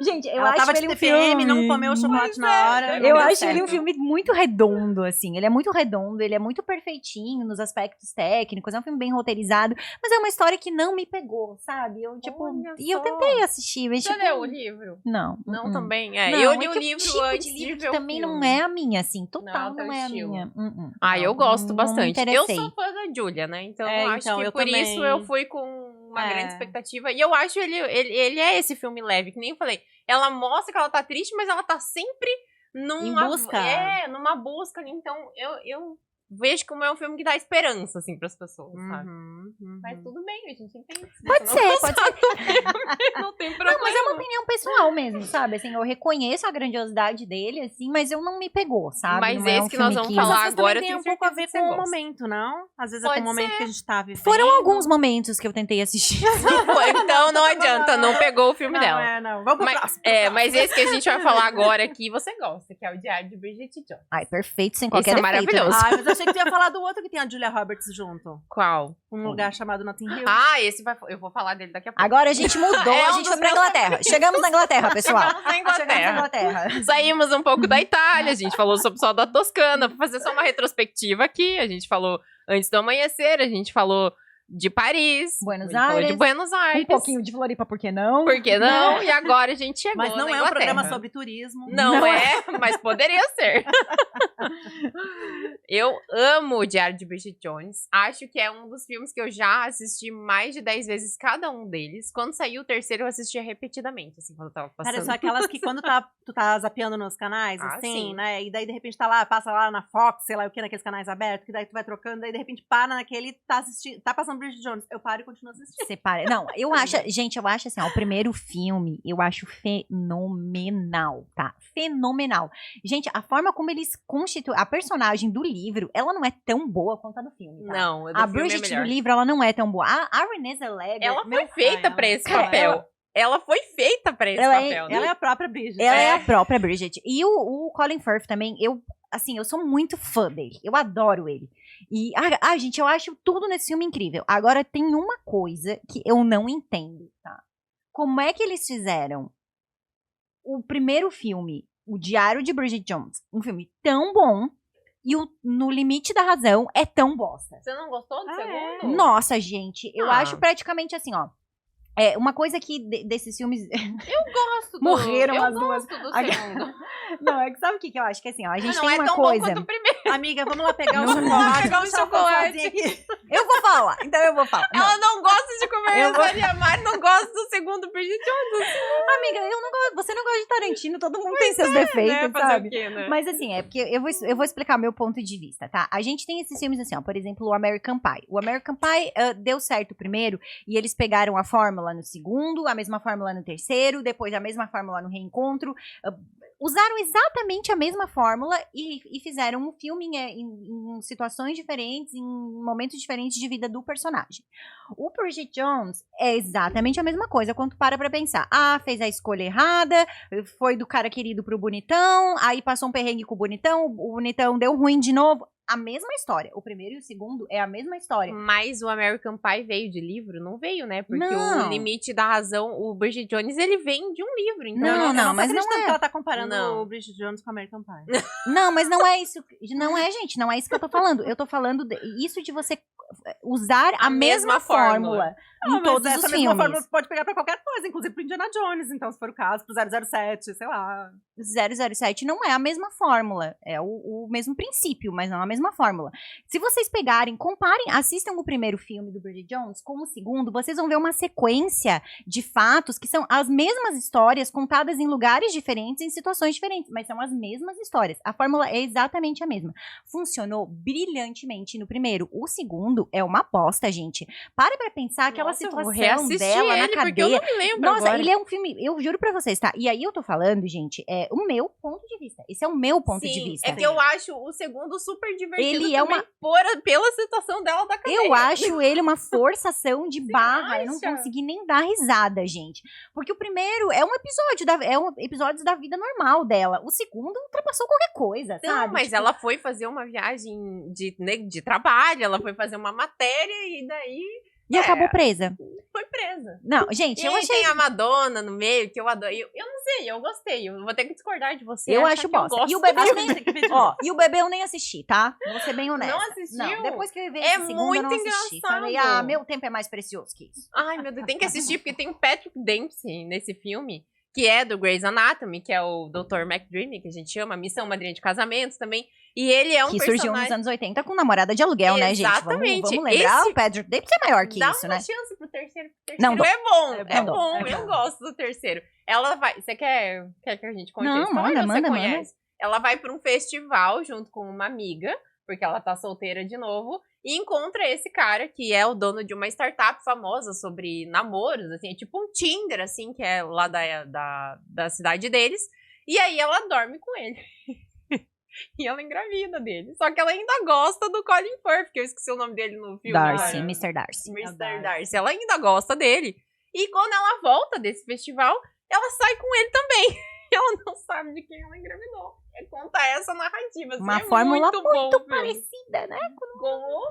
Gente, eu Ela acho tava de ele um TPM, filme... não comeu o chocolate na hora. não Eu deu acho certo. ele um filme muito redondo, assim. Ele é muito redondo, ele é muito perfeitinho nos aspectos técnicos. É um filme bem roteirizado, mas é uma história que não me pegou, sabe? Eu, tipo, Olha e eu só. tentei assistir, mas Você tipo, leu o livro? não. Não, também. É, Não, eu é li o que livro tipo antes de de livro ver o também não filme. é a minha, assim. Total Não é o não teu é a estilo. minha. Ah, eu gosto não bastante. me Eu interessei. sou fã da Julia, né? Então É, eu acho então, que eu por também. isso eu fui com uma É. grande expectativa. E eu acho ele é esse filme leve, que nem eu falei. Ela mostra que ela tá triste, mas ela tá sempre numa busca. numa busca. Então eu vejo como é um filme que dá esperança, assim, pras pessoas, sabe? Mas tudo bem, a gente entende. Se Pode você não ser, pode ser. não tem problema. Não, mas é uma opinião pessoal mesmo, sabe? Assim, eu reconheço a grandiosidade dele, assim, mas eu não me pegou, sabe? Mas Não é esse um que nós filme vamos Mas falar às vezes agora, também eu tem tenho um pouco a ver certeza que com você o gosta. momento, não? Às vezes Pode é com o momento que a gente tá vivendo. Foram alguns momentos que eu tentei assistir. Então não adianta, não pegou o filme dela. Não. Vamos pro próximo. Mas esse que a gente vai falar agora aqui, você gosta, que é o Diário de Bridget Jones. Ai, perfeito, sem Esse qualquer é defeito. maravilhoso. Ai, mas eu achei que tu ia falar do outro que tem a Julia Roberts junto. Qual? Um lugar chamado Notting Hill. Ah, eu vou falar dele daqui a pouco. Agora a gente mudou, É a um gente dos foi pra meus Inglaterra. Chegamos na Inglaterra, pessoal. Chegamos na Chegamos na Inglaterra. Inglaterra. Saímos um pouco da Itália, a gente falou sobre o sol da Toscana, pra fazer só uma retrospectiva aqui. A gente falou antes do amanhecer, a gente falou de Paris. Buenos a gente falou Aires. de Buenos Aires. Um pouquinho de Floripa, por que não? Por que não? E agora a gente chegou Mas não na é um Inglaterra. programa sobre turismo. Não é, mas poderia ser. Eu amo o Diário de Bridget Jones. Acho que é um dos filmes que eu já assisti mais de 10 vezes cada um deles. Quando saiu o terceiro, eu assistia repetidamente, assim, quando eu tava passando. Cara, são aquelas que quando tu tá zapeando nos canais, Ah, assim, sim. né? E daí, de repente, passa lá na Fox, sei lá o que, naqueles canais abertos, que daí tu vai trocando, daí, de repente, para naquele, tá passando Bridget Jones. Eu paro e continuo assistindo. Separa. Não, eu acho, gente, eu acho assim, ó, o primeiro filme, eu acho fenomenal, tá? Fenomenal. Gente, a forma como eles constituem, a personagem do livro, ela não é tão boa quanto a do filme, tá? Não, A Bridget do livro, ela não é tão boa. A Renée Zellweger, Ela foi feita pra esse Cara, papel. Ela foi feita pra esse Ela é- papel, né? Ela é a própria Bridget. ela é a própria Bridget. E o Colin Firth também, eu sou muito fã dele. Eu adoro ele. E, gente, eu acho tudo nesse filme incrível. Agora, tem uma coisa que eu não entendo, tá? Como é que eles fizeram o primeiro filme, O Diário de Bridget Jones, um filme tão bom, e o No Limite da Razão é tão bosta. Você não gostou do segundo? Nossa, gente, eu Ah. acho praticamente assim, ó. Uma coisa que desses filmes... Eu gosto do... Morreram eu as duas. gosto do segundo. Não, é que sabe o que eu acho? Que assim, ó, a gente Não tem é uma tão coisa... bom quanto o primeiro. Amiga, vamos lá pegar o Não, chocolate. pegar o deixa eu chocolate. fazer aqui. Eu vou falar, então eu vou falar. Não, Ela não gosta de comer Eu vou- lasanha, e a Mari não gosta do segundo Bridget Jones. amiga, eu não gosto, você não gosta de Tarantino, todo mundo tem seus defeitos, Né? Fazer sabe? o quê, né? Mas assim, é porque eu vou explicar meu ponto de vista, tá? A gente tem esses filmes assim, ó, por exemplo, o American Pie. O American Pie deu certo o primeiro, e eles pegaram a fórmula no segundo, a mesma fórmula no terceiro, depois a mesma fórmula no reencontro, usaram exatamente a mesma fórmula e fizeram um filme em situações diferentes, em momentos diferentes de vida do personagem. O Bridget Jones é exatamente a mesma coisa, quando para pra pensar. Ah, fez a escolha errada, foi do cara querido pro bonitão, aí passou um perrengue com o bonitão deu ruim de novo. A mesma história. O primeiro e o segundo é a mesma história. Mas o American Pie veio de livro? Não veio, né? Porque Não. o Limite da Razão, o Bridget Jones, ele vem de um livro. Então Não, Eu não, tô mas não acreditando é. que ela tá comparando Não. o Bridget Jones com o American Pie. Não, mas não é isso. Não é, gente. Não é isso que eu tô falando. Eu tô falando isso de você usar a mesma mesma fórmula Não, em mas todos essa os mesma filmes. fórmula pode pegar pra qualquer coisa, inclusive pro Indiana Jones, então, se for o caso, pro 007, sei lá. 007 não é a mesma fórmula. É o mesmo princípio, mas não a mesma fórmula. Se vocês pegarem, comparem, assistam o primeiro filme do Bridget Jones com o segundo, vocês vão ver uma sequência de fatos que são as mesmas histórias contadas em lugares diferentes, em situações diferentes, mas são as mesmas histórias. A fórmula é exatamente a mesma. Funcionou brilhantemente no primeiro. O segundo é uma bosta, gente. Para pra pensar aquela Nossa, eu vou situação reassistir dela na ele, porque eu cadeia. não me lembro Nossa, agora. ele é um filme, eu juro pra vocês, tá? E aí eu tô falando, gente, é o meu ponto de vista. Esse é o meu ponto de Sim, vista. é que eu acho o segundo super divertido Ele é também pela situação dela da cadeia. Eu acho ele uma forçação de barra. Eu não acha? consegui nem dar risada, gente. Porque o primeiro é um episódio, episódios da vida normal dela. O segundo ultrapassou qualquer coisa, Não, sabe? mas Tipo, ela foi fazer uma viagem de trabalho, ela foi fazer uma matéria e daí E acabou presa. foi presa. Não, gente, E eu aí achei. tem a Madonna no meio, que eu adoro. Eu não sei, eu gostei. Eu vou ter que discordar de você. Eu achar acho que eu bosta. gosto. E o bebê Acho eu que nem. tem que ver de Ó, novo. e o bebê eu nem assisti, tá? Vou ser bem honesta. Não assistiu? Não, depois que eu vi É esse segundo, eu não muito assisti. engraçado. Falei, ah, meu tempo é mais precioso que isso. Ai, meu Deus, tem que assistir, porque tem o Patrick Dempsey nesse filme, que é do Grey's Anatomy, que é o Dr. McDreamy, que a gente chama, Missão Madrinha de Casamentos também. E ele é um Que personagem... surgiu nos anos 80 com namorada de aluguel, né, gente? Exatamente. Vamos lembrar, Esse- o Patrick Dempsey é maior que Dá isso, uma né? chance pro terceiro. Não dou. É bom, É é bom, bom. é bom. Eu gosto do terceiro. Ela vai... Você quer que a gente conte Não, a história? manda, ou você manda, conhece? Ela vai pra um festival junto com uma amiga, porque ela tá solteira de novo, e encontra esse cara, que é o dono de uma startup famosa sobre namoros, assim, é tipo um Tinder, assim, que é lá da cidade deles. E aí ela dorme com ele. E ela engravida dele. Só que ela ainda gosta do Colin Firth, que eu esqueci o nome dele no filme. Darcy, agora. Mr. Darcy. Mr. Darcy. Ela ainda gosta dele. E quando ela volta desse festival, ela sai com ele também. Ela não sabe de quem ela engravidou. Conta essa narrativa. Assim, Uma é fórmula muito, bom o filme. parecida, né? Como?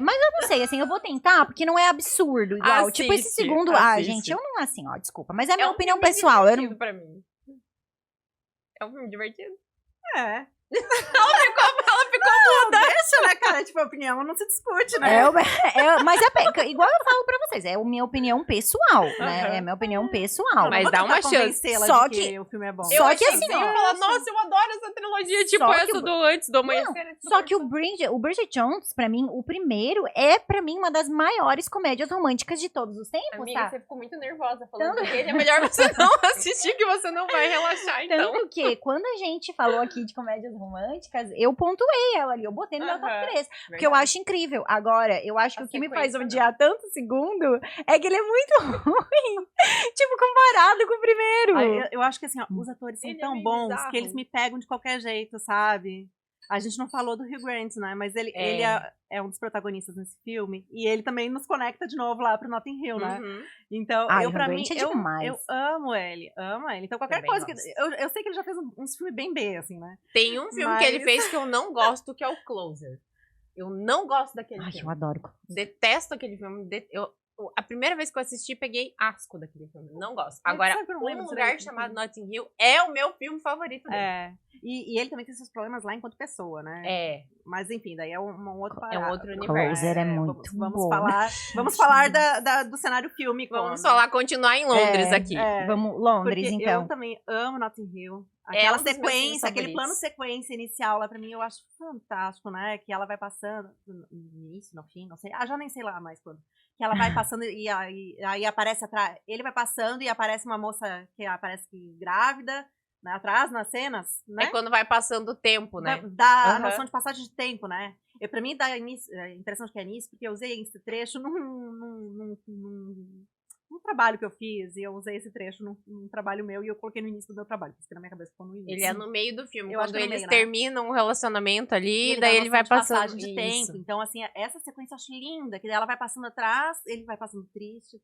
Mas eu não sei, assim, eu vou tentar, porque não é absurdo igual. Tipo, esse Assiste, segundo. assiste. Gente, eu não, assim, ó, desculpa. Mas é a minha um opinião filme pessoal. Eu não. divertido pra mim. É um filme divertido. É. Ela ficou Deixa, né, cara? Tipo, a opinião não se discute, né? Mas igual eu falo pra vocês, é a minha opinião pessoal, né? Aham. É a minha opinião pessoal. Mas Vou dá tentar uma chance. convencê-la Só de que o filme é bom. Só que assim, eu ia ó, falar, nossa, eu adoro essa trilogia, tipo Só que essa o- do Antes do Amanhecer. é Só super que o Bridget Jones, pra mim, o primeiro é, pra mim, uma das maiores comédias românticas de todos os tempos, Amiga, tá? você ficou muito nervosa falando dele. É melhor você não assistir, que você não vai relaxar, então. Tanto que, quando a gente falou aqui de comédias românticas, eu pontuei ela ali, eu botei no meu top Aham. 3. Porque eu acho incrível. Agora, eu acho que A o que me faz sequência, odiar tanto o segundo é que ele é muito ruim. Tipo, comparado com o primeiro. Eu acho que assim, ó, os atores são Ele é tão meio bons bizarro. que eles me pegam de qualquer jeito, sabe? A gente não falou do Hugh Grant, né? Mas ele é um dos protagonistas nesse filme. E ele também nos conecta de novo lá pro Notting Hill, né? Uhum. Então, Ai, eu o pra Hugh mim, Grant é demais. eu amo ele. Então, qualquer Também coisa que... gosto. Eu sei que ele já fez uns filmes bem B, assim, né? Tem um filme que ele Mas- fez que eu não gosto, que é o Closer. Eu não gosto daquele Ai, eu filme. adoro. Detesto aquele filme. A primeira vez que eu assisti, peguei asco daquele filme. Não gosto. Agora, Um Lugar Chamado Notting Hill é o meu filme favorito dele. E ele também tem seus problemas lá enquanto pessoa, né? Mas enfim, daí é um outro parado. É um outro universo. Closer é muito bom. Vamos falar do cenário fílmico. Vamos continuar em Londres aqui. Vamos, Londres, porque então. eu também amo Notting Hill. Aquela um dos meus filmes sequência, aquele plano favoritos. sequência inicial lá pra mim, eu acho fantástico, né? Que ela vai passando, no início, no fim, não sei. Já nem sei lá mais quando. Que ela vai passando e aí aparece atrás. Ele vai passando e aparece uma moça que aparece que grávida, né, atrás, nas cenas, né? É quando vai passando o tempo, né? Dá a noção de passagem de tempo, né? Pra mim dá a impressão de que é nisso, porque eu usei esse trecho num trabalho que eu fiz, e eu usei esse trecho num trabalho meu, e eu coloquei no início do meu trabalho, porque na minha cabeça ficou no início. Ele é no meio do filme, Eu acho quando que é no eles meio, né? terminam um relacionamento ali, Ele daí dá ele vai noção de passando passagem de tempo. Então, assim, essa sequência eu acho linda, que daí ela vai passando atrás, ele vai passando triste,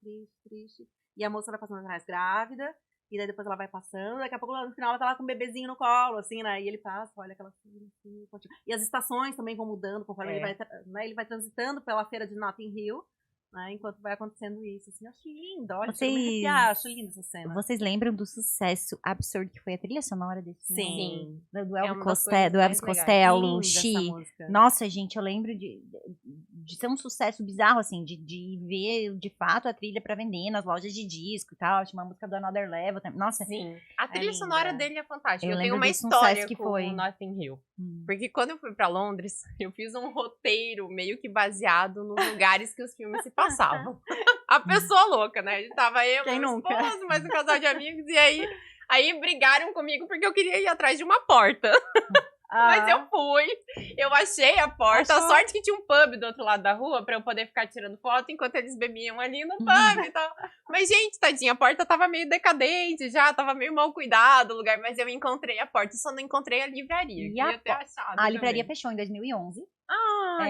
e a moça vai passando atrás grávida, e daí depois ela vai passando, daqui a pouco no final ela tá lá com um bebezinho no colo, assim, né? E ele passa, olha aquela assim, continua. E as estações também vão mudando conforme ele vai transitando pela feira de Notting Hill, né? Enquanto vai acontecendo isso, assim, eu acho lindo, olha, acho linda essa cena. Vocês lembram do sucesso absurdo que foi a trilha sonora desse filme? Sim. Do É Elvis uma das coisas mais Costello, Linda Xi. essa música. Nossa, gente, eu lembro de ser um sucesso bizarro, assim, de ver, de fato, a trilha pra vender nas lojas de disco e tal. Tinha uma música do Another Level. Nossa, Sim. A trilha linda. sonora dele é fantástica. Eu Eu tenho lembro uma do sucesso história que com foi. o Notting Hill. Porque quando eu fui pra Londres, eu fiz um roteiro meio que baseado nos lugares que os filmes se passavam. A pessoa louca, né? A gente tava eu, Quem meu nunca? esposo, mais um casal de amigos, e aí brigaram comigo porque eu queria ir atrás de uma porta. Mas eu fui, eu achei a porta. Achou? A sorte que tinha um pub do outro lado da rua pra eu poder ficar tirando foto enquanto eles bebiam ali no pub e tal. Mas, gente, tadinha, a porta tava meio decadente já, tava meio mal cuidado o lugar. Mas eu encontrei a porta, só não encontrei a livraria. E Queria ter achado. a livraria também. fechou em 2011.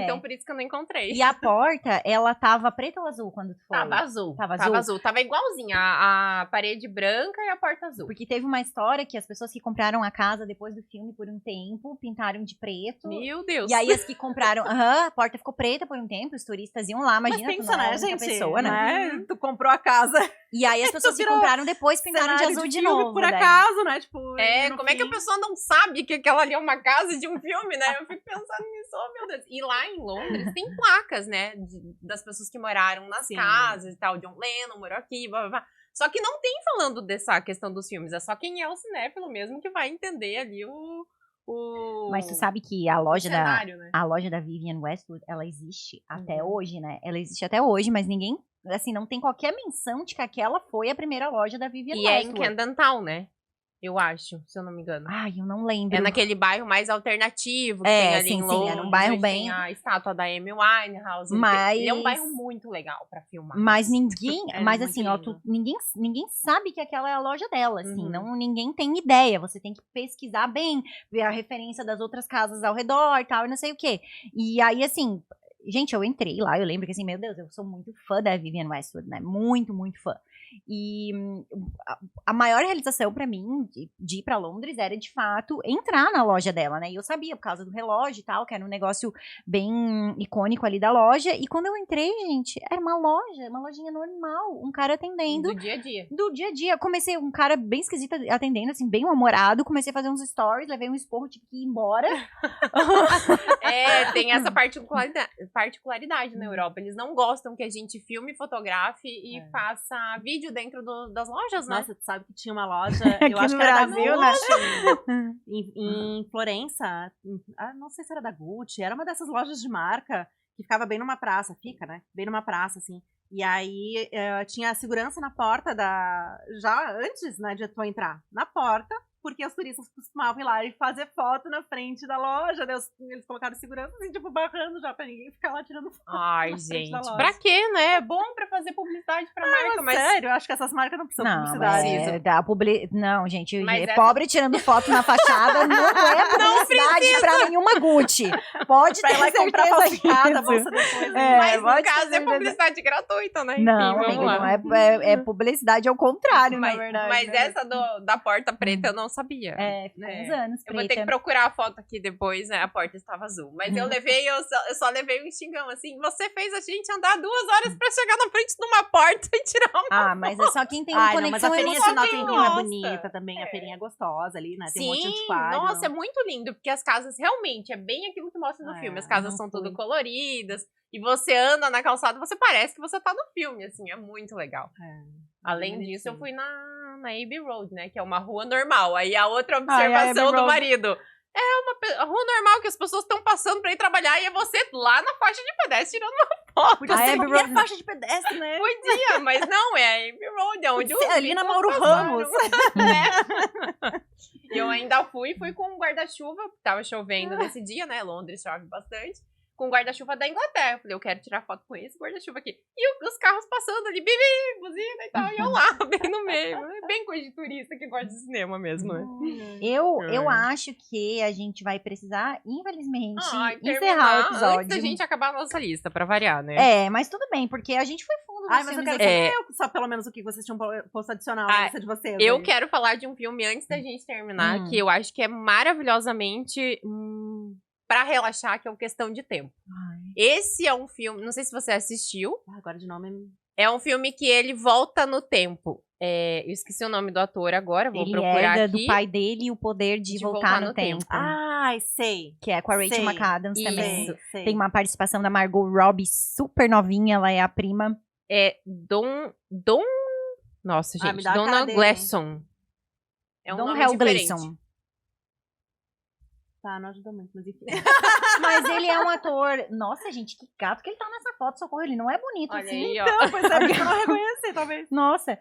Então por isso que eu não encontrei. E a porta, ela tava preta ou azul quando tu foi? Tava azul. Tava Tava azul? azul. Tava igualzinha. A parede branca e a porta azul. Porque teve uma história que as pessoas que compraram a casa depois do filme por um tempo, pintaram de preto. Meu Deus. E aí as que compraram, a porta ficou preta por um tempo, os turistas iam lá, imagina, Mas tu pensa, não é a né, única gente? pessoa, né? Tu comprou a casa. E aí as pessoas que virou compraram depois pintaram de cenário azul de filme novo. por daí. acaso, né? Tipo, no Como é que a fim. pessoa não sabe que aquela ali é uma casa de um filme, né? Eu fico pensando nisso, oh meu Deus. E lá em Londres tem placas, né? Das pessoas que moraram nas Sim. casas e tal. John Lennon morou aqui, blá blá blá. Só que não tem falando dessa questão dos filmes. É só quem é o cinéfilo mesmo que vai entender ali o Mas tu sabe que a loja cenário, né? a loja da Vivienne Westwood, ela existe até hoje, né? Ela existe até hoje, mas ninguém, assim, não tem qualquer menção de que aquela foi a primeira loja da Vivienne E é em Westwood. Camden Town, né? Eu acho, se eu não me engano. Ai, eu não lembro. É naquele bairro mais alternativo que É, tem ali sim, em sim, Londres. era um bairro onde bem- tem a estátua da Amy Winehouse. Mas- Ele é um bairro muito legal pra filmar. Mas ninguém, É mas muito assim, ó, lindo. ninguém sabe que aquela é a loja dela, assim, Uhum. ninguém tem ideia, você tem que pesquisar bem, ver a referência das outras casas ao redor e tal, e não sei o quê. E aí, assim, gente, eu entrei lá, eu lembro que assim, meu Deus, eu sou muito fã da Vivienne Westwood, né, muito, muito fã. E a maior realização pra mim de ir pra Londres era, de fato, entrar na loja dela, né? E eu sabia, por causa do relógio e tal, que era um negócio bem icônico ali da loja. E quando eu entrei, gente, era uma lojinha normal, um cara atendendo. Do dia a dia. Do dia a dia. Comecei, um cara bem esquisito atendendo, assim, bem humorado. Comecei a fazer uns stories, levei um esporro, tive que ir embora. Tem essa particularidade na Europa. Eles não gostam que a gente filme, fotografe e faça vídeo dentro das lojas, né? Nossa, tu sabe que tinha uma loja, Aqui eu acho no que era Brasil, da né? Gucci, em Florença, não sei se era da Gucci, era uma dessas lojas de marca que ficava bem numa praça, né? Bem numa praça, assim. E aí tinha a segurança na porta já antes, né, de tu entrar, na porta, porque os turistas costumavam ir lá e fazer foto na frente da loja, daí eles colocaram segurança, assim, tipo, barrando já pra ninguém ficar lá tirando foto. Ai, na frente gente. da loja. Pra quê, né? É bom pra fazer publicidade pra marca, mas... Sério, eu acho que essas marcas não precisam de Não, publicidade. não, gente, Mas essa- pobre tirando foto na fachada não é publicidade pra nenhuma Gucci. Pode Pra ir lá ter e comprar certeza falsificada, a disso. bolsa depois. É, Mas no pode caso ter é publicidade gratuita, né? Enfim, Não, vamos amiga, lá. não é publicidade ao contrário, Mas, na verdade. mas né? essa da porta preta eu não sabia. Ficou uns anos Eu vou ter que procurar a foto aqui depois, né? A porta estava azul. Mas eu só levei um xingão, assim. Você fez a gente andar 2 horas pra chegar na frente de uma porta e tirar uma mas é só quem tem Ai, conexão não, mas a feirinha de emocional. Notting Hill é bonita também. A feirinha é gostosa ali, né? Tem um monte de antiquário. Nossa, é muito lindo. Porque as casas realmente é bem aquilo que mostra no filme. As casas são tudo coloridas. E você anda na calçada, você parece que você tá no filme, assim. É muito legal. Além disso, eu fui na Abbey Road, né? Que é uma rua normal. Aí a outra observação do marido. É uma rua normal que as pessoas estão passando pra ir trabalhar e é você lá na faixa de pedestre tirando uma foto. Podia ser qualquer faixa de pedestre, né? Podia, mas não, é a Abbey Road, é onde ali na Mauro Ramos. E eu ainda fui com um guarda-chuva, tava chovendo nesse dia, né? Londres chove bastante. Com o guarda-chuva da Inglaterra. Eu falei, eu quero tirar foto com esse guarda-chuva aqui. E os carros passando ali, bibi, buzina e tal. E eu lá, bem no meio. É bem coisa de turista que gosta de cinema mesmo, né? Eu acho que a gente vai precisar, infelizmente, encerrar o terminar episódio. antes da gente acabar a nossa lista, pra variar, né? Mas tudo bem, porque a gente foi fundo nos Mas eu filmes quero aqui. saber só pelo menos o que vocês tinham posto adicional na lista de vocês. Eu quero falar de um filme antes da gente terminar, que eu acho que é maravilhosamente... pra relaxar, que é uma questão de tempo. Esse é um filme, não sei se você assistiu. Agora de nome... É um filme que ele volta no tempo. Eu esqueci o nome do ator agora, vou procurar herda aqui. do pai dele e o poder de voltar no tempo. Sei. Que é com a Rachel McAdams também. Sei. Tem uma participação da Margot Robbie, super novinha, ela é a prima. Nossa, gente, me dá a Donna cara dele. Gleeson. É um nome diferente. Gleeson. Tá, não ajuda muito, mas enfim. Mas ele é um ator... Nossa, gente, que gato que ele tá nessa foto, socorro. Ele não é bonito Olha assim. aí, ó. Então, pois é, porque eu não reconheci, talvez. Nossa,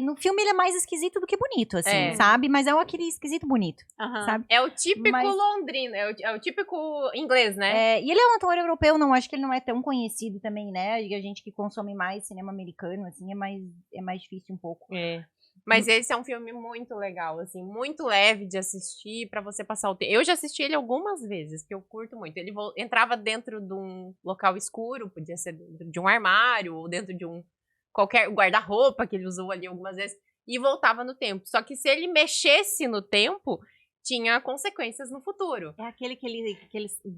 no filme ele é mais esquisito do que bonito, assim, sabe? Mas é aquele esquisito bonito, sabe? É o típico londrino, é o típico inglês, né? E ele é um ator europeu, não acho que ele não é tão conhecido também, né? E a gente que consome mais cinema americano, assim, é mais difícil um pouco. Mas esse é um filme muito legal, assim, muito leve de assistir pra você passar o tempo. Eu já assisti ele algumas vezes, porque eu curto muito. Ele entrava dentro de um local escuro, podia ser dentro de um armário, ou dentro de qualquer guarda-roupa que ele usou ali algumas vezes, e voltava no tempo. Só que se ele mexesse no tempo, tinha consequências no futuro. É aquele que ele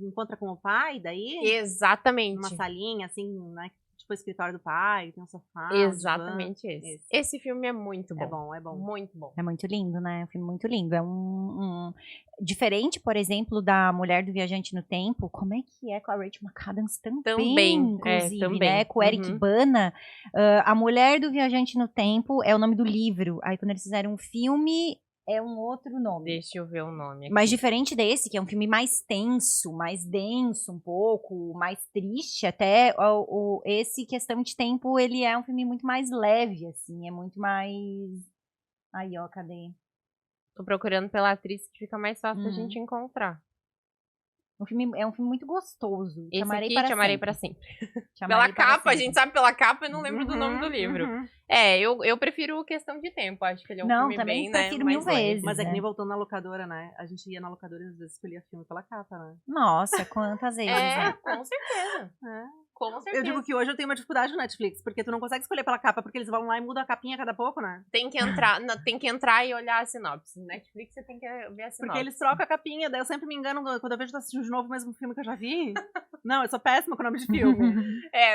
encontra com o pai, daí? Exatamente. Uma salinha, assim, né? Tipo o escritório do pai, tem um sofá. Exatamente esse. Esse filme é muito bom. É bom. Muito bom. É muito lindo, né? É um filme muito lindo. É diferente, por exemplo, da Mulher do Viajante no Tempo. Como é que é com a Rachel McAdams também, inclusive, também. né? Com o Eric Bana. A Mulher do Viajante no Tempo é o nome do livro. Aí quando eles fizeram um filme... É um outro nome. Deixa eu ver o nome aqui. Mas diferente desse, que é um filme mais tenso, mais denso um pouco, mais triste até, esse Questão de Tempo, ele é um filme muito mais leve, assim, é muito mais... Aí, ó, cadê? Tô procurando pela atriz que fica mais fácil da gente encontrar. É um filme muito gostoso. Esse Chamarei para sempre. Chamarei pela para capa, sempre. a gente sabe pela capa, eu não lembro do nome do livro. Eu prefiro Questão de Tempo, acho que ele é um filme também bem, prefiro né, mil mais leve. vezes. Mas é que nem voltando na locadora, né? A gente ia na locadora e às vezes escolhia filme pela capa, né? Nossa, quantas vezes, né? Com certeza. Com certeza. Eu digo que hoje eu tenho uma dificuldade no Netflix, porque tu não consegue escolher pela capa, porque eles vão lá e mudam a capinha a cada pouco, né? Tem que entrar e olhar a sinopse. No Netflix você tem que ver a sinopse. Porque eles trocam a capinha, daí eu sempre me engano quando eu vejo que tô assistindo de novo o mesmo filme que eu já vi. Não, eu sou péssima com o nome de filme.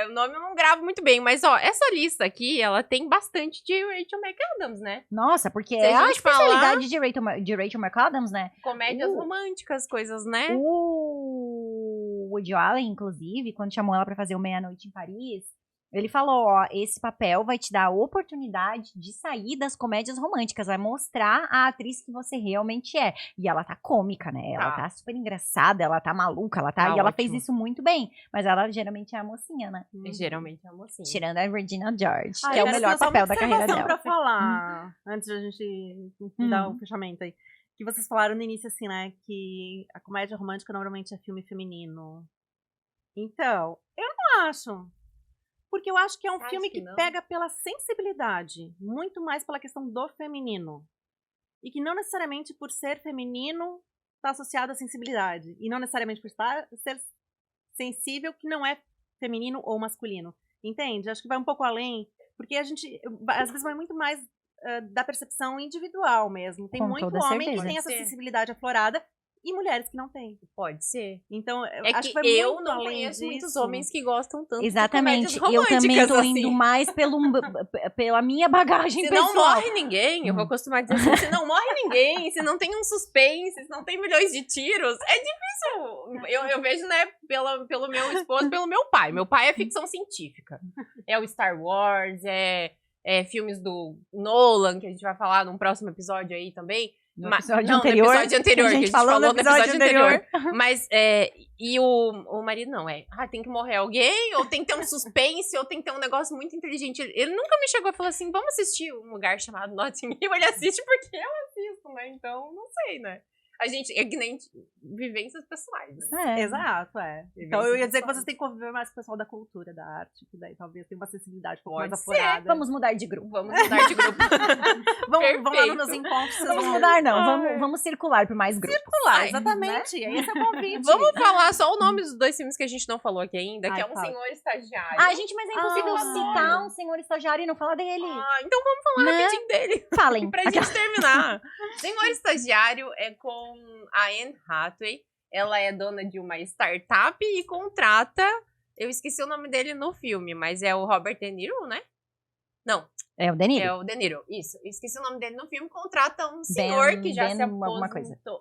O nome eu não gravo muito bem, mas ó, essa lista aqui, ela tem bastante de Rachel McAdams, né? Nossa, porque Se a é a gente especialidade de Rachel McAdams, né? Comédias românticas, coisas, né? O Woody Allen, inclusive, quando chamou ela pra fazer o Meia-Noite em Paris, ele falou, ó, esse papel vai te dar a oportunidade de sair das comédias românticas, vai mostrar a atriz que você realmente é. E ela tá cômica, né? Ela tá super engraçada, ela tá maluca, e ela fez isso muito bem. Mas ela geralmente é a mocinha, né? Geralmente é a mocinha. Tirando a Regina George, que é o melhor papel da carreira dela. Pra falar, antes de a gente dar o fechamento aí. Que vocês falaram no início, assim, né? Que a comédia romântica normalmente é filme feminino. Então, eu não acho. Porque eu acho que é um filme que pega pela sensibilidade. Muito mais pela questão do feminino. E que não necessariamente por ser feminino está associado à sensibilidade. E não necessariamente por ser sensível que não é feminino ou masculino. Entende? Acho que vai um pouco além. Porque a gente, às vezes, vai muito mais da percepção individual mesmo. Tem Com muito toda homem certeza. que tem essa Pode ser. sensibilidade aflorada e mulheres que não têm. Pode ser. Então, É acho que foi eu muito não além conheço muitos disso. homens que gostam tanto Exatamente. de comédias Eu também românticas, tô assim. indo mais pela minha bagagem Se pessoal. não morre ninguém, eu vou acostumar a dizer assim, se não morre ninguém, se não tem um suspense, se não tem milhões de tiros, é difícil. Eu vejo, né, pelo meu esposo, pelo meu pai. Meu pai é ficção científica. É o Star Wars, é filmes do Nolan, que a gente vai falar num próximo episódio aí também. No Mas- episódio não, anterior, no episódio anterior, que a gente que a gente falou no episódio anterior. anterior. Mas, e o marido não, tem que morrer alguém, ou tem que ter um suspense, ou tem que ter um negócio muito inteligente. Ele nunca me chegou e falou assim, vamos assistir um lugar chamado Notting Hill. Ele assiste porque eu assisto, né? Então, não sei, né? A gente, é que nem vivências pessoais, né? Exato, Então eu ia dizer que vocês têm que conviver mais com o pessoal da cultura, da arte, que daí talvez tenha uma sensibilidade um pouco Pode mais ser. aflorada. Vamos mudar de grupo. Vamos mudar de grupo. Vamos lá Perfeito. nos meus encontros. vocês Vamos vão- mudar, não. Ai. Vamos circular por mais grupos. Lá, exatamente. Esse é o convite. Vamos falar só o nome dos 2 filmes que a gente não falou aqui ainda, que Ai, é Um fala. Senhor Estagiário. Ah, gente, mas é impossível Ah, citar um senhor estagiário e não falar dele. Então vamos falar Né? rapidinho dele. Falem. Pra gente terminar. Senhor Estagiário é com a Anne Hathaway. Ela é dona de uma startup e contrata... Eu esqueci o nome dele no filme, mas é o Robert De Niro, né? Não, É o Danilo. é o De Niro. Isso, eu esqueci o nome dele no filme. Contrata um senhor que já Ben se alguma coisa. aposentou.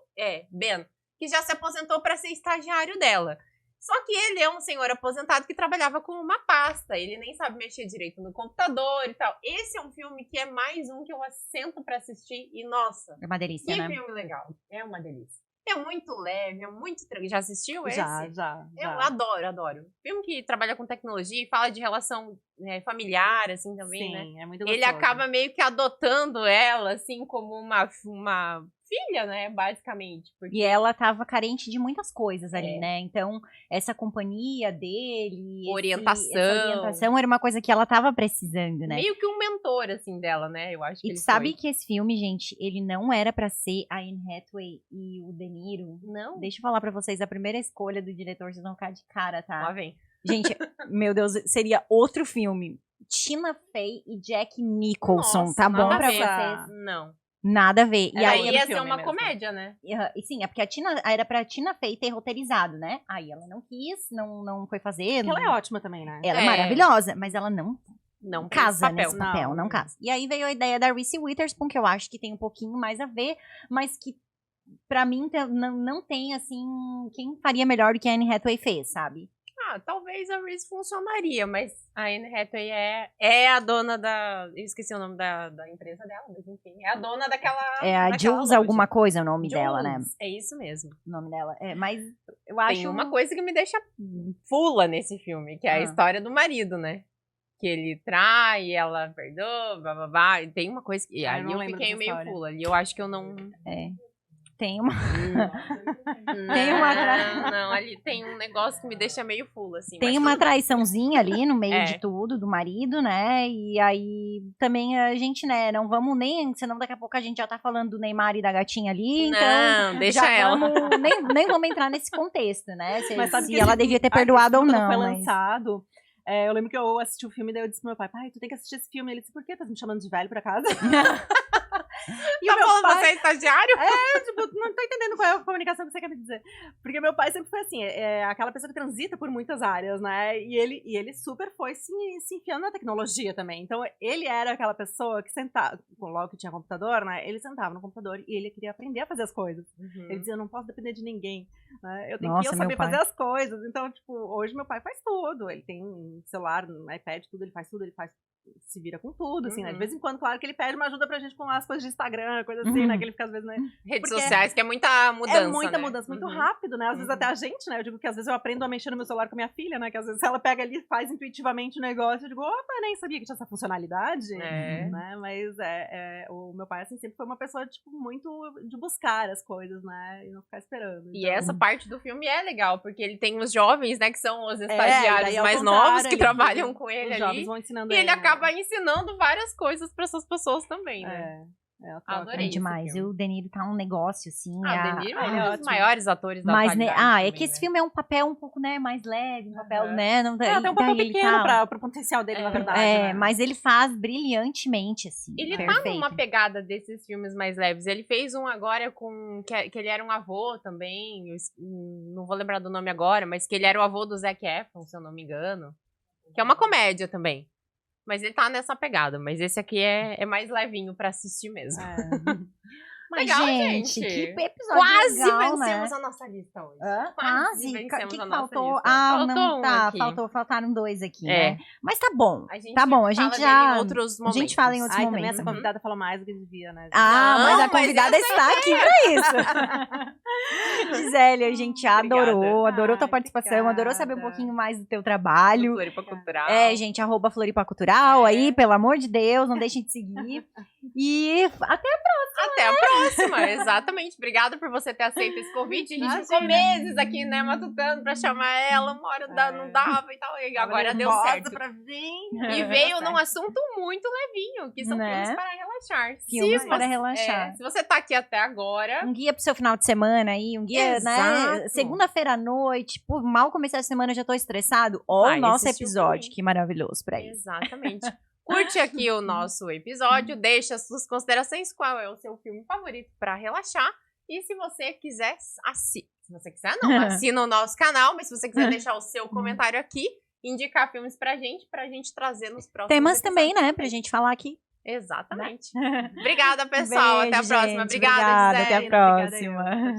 Ben. Que já se aposentou pra ser estagiário dela. Só que ele é um senhor aposentado que trabalhava com uma pasta. Ele nem sabe mexer direito no computador e tal. Esse é um filme que é mais um que eu assento pra assistir. E, nossa, É uma delícia, que né? filme legal. É uma delícia. É muito leve, é muito tranquilo. Já assistiu esse? Já. Eu adoro. Filme que trabalha com tecnologia e fala de relação familiar, assim, também, né? Sim, é muito Ele gostoso. acaba meio que adotando ela, assim, como uma filha, né? Basicamente. Porque E ela tava carente de muitas coisas ali, É. né? Então, essa companhia dele, essa Orientação. orientação era uma coisa que ela tava precisando, né? meio que um mentor, assim, dela, né? Eu acho que E ele sabe foi. que esse filme, gente, ele não era pra ser a Anne Hathaway e o De Niro. Não? Deixa eu falar pra vocês, a primeira escolha do diretor, vocês vão ficar de cara, Lá tá? vem. Gente, meu Deus, seria outro filme. Tina Fey e Jack Nicholson, Nossa, tá bom nada a pra ver. vocês? Não. Nada a ver. E Era aí, outro Ia ser filme uma mesmo. comédia, né? e sim, é porque a Tina, era pra Tina Fey ter roteirizado, né? Aí ela não quis, não foi fazer. Porque ela é ótima também, né? Ela é É. maravilhosa, mas ela não Não casa fez nesse papel, Não. não casa. E aí veio a ideia da Reese Witherspoon, que eu acho que tem um pouquinho mais a ver, mas que pra mim não tem, assim, quem faria melhor do que a Anne Hathaway fez, sabe? Talvez a Reese funcionaria, mas a Anne Hathaway é a dona da... Eu esqueci o nome da empresa dela, mas enfim. É a dona daquela... É a daquela Jules loja. alguma coisa o nome dela, né? Jules, É isso mesmo. O nome dela. É, mas eu acho... Tem uma coisa que me deixa fula nesse filme, que é a Ah. história do marido, né? Que ele trai, ela perdoa, blá, blá, blá. E tem uma coisa que... Ah, eu ali não eu lembro fiquei dessa meio história. fula. Ali eu acho que eu não... Tem uma... Tem uma Não, ali tem um negócio que me deixa meio fula, assim. Tem mas uma tudo bem. traiçãozinha ali no meio É. de tudo, do marido, né? E aí também a gente, né, não vamos nem, senão daqui a pouco a gente já tá falando do Neymar e da gatinha ali, então Não, deixa já ela. vamos, nem vamos entrar nesse contexto, né? Se, Mas sabe se que ela esse- devia ter esse perdoado ou filme, não. quando foi mas- lançado, eu lembro que eu assisti o filme e daí eu disse pro meu pai, tu tem que assistir esse filme. Ele disse, por quê? Tá me chamando de velho por acaso? E Tá o meu falando, pai, você é estagiário? tipo, não tô entendendo qual é a comunicação que você quer me dizer. Porque meu pai sempre foi assim, aquela pessoa que transita por muitas áreas, né? E ele super foi se enfiando na tecnologia também. Então, ele era aquela pessoa que sentava, logo que tinha computador, né? Ele sentava no computador e ele queria aprender a fazer as coisas. Ele dizia, eu não posso depender de ninguém, né? Eu tenho Nossa, que eu meu saber pai. fazer as coisas. Então, tipo, hoje meu pai faz tudo. Ele tem um celular, um iPad, tudo, ele faz tudo, se vira com tudo, assim, né? De vez em quando, claro que ele pede uma ajuda pra gente com as coisas de Instagram, coisa assim, né? Que ele fica, às vezes, né? Redes Porque sociais, que é muita mudança, É muita né? mudança, muito Uhum. rápido, né? Às vezes Uhum. até a gente, né? Eu digo que às vezes eu aprendo a mexer no meu celular com a minha filha, né? Que às vezes ela pega ali e faz intuitivamente o negócio, eu digo, opa, nem sabia que tinha essa funcionalidade, É. né? Mas o meu pai, assim, sempre foi uma pessoa, tipo, muito de buscar as coisas, né? E não ficar esperando. E Então, essa parte do filme é legal, porque ele tem os jovens, né, que são os e estagiários daí, ao mais contrário, novos, que ele- trabalham com ele os ali. jovens vão ensinando E ele né? acaba ensinando várias coisas pra essas pessoas também, né? Adorei É demais. esse E filme. o De Niro tá um negócio, assim. O De Niro ele é é um dos ótimo. maiores atores da Mas, né, atualidade é também, que esse né? filme é um papel um pouco, né, mais leve, um papel, Aham. né, não Tem um papel daí ele pequeno tá, pro potencial dele, na É. verdade, né? mas ele faz brilhantemente, assim, Ele perfeito. tá numa pegada desses filmes mais leves. Ele fez um agora que ele era um avô também. Não vou lembrar do nome agora, mas que ele era o avô do Zac Efron, se eu não me engano. Que é uma comédia também. Mas ele tá nessa pegada. Mas esse aqui é mais levinho pra assistir mesmo. Mas, Legal, gente, gente. que episódio Quase legal, vencemos né? a nossa lista hoje. Hã? Quase O vencemos que a nossa faltou? lista. Não, Faltou um tá, aqui. faltaram 2 aqui, É. né? Mas tá bom, A gente tá bom, a fala gente dele já... em outros A momentos. gente fala em outros Ai, também momentos. essa convidada falou mais do que devia, né? Ah, Não, mas a mas convidada essa está aqui pra isso. Gisele, a gente adorou tua Ai, participação, adorou saber um obrigada. pouquinho mais do teu Do trabalho. Floripa Cultural. Gente, @Floripa Cultural É. aí, pelo amor de Deus, não deixem de seguir. E até Até a próxima, exatamente. Obrigada por você ter aceito esse convite. A gente ficou meses aqui, né, matutando pra chamar ela. Uma hora não dava e tal. E agora deu certo. Pra vir. E veio num assunto muito levinho, que são Né? filmes para relaxar. Filmes Se para você- relaxar. se você tá aqui até agora, um guia pro seu final de semana aí, um guia, né? Exato. Segunda-feira à noite, mal começar a semana, já tô estressado. Ó, Vai o nosso assistir o episódio, filme. que maravilhoso pra isso. exatamente. Curte aqui o nosso episódio, deixa as suas considerações, qual é o seu filme favorito para relaxar. E se você quiser, se você quiser não, assina o nosso canal, mas se você quiser deixar o seu comentário aqui, indicar filmes pra gente trazer nos próximos Temas também, episódios né? Pra gente falar aqui. Exatamente. Obrigada, pessoal. Até a Beijo, próxima. gente. Obrigada, Obrigada, Gisele. até a Obrigada, próxima. eu.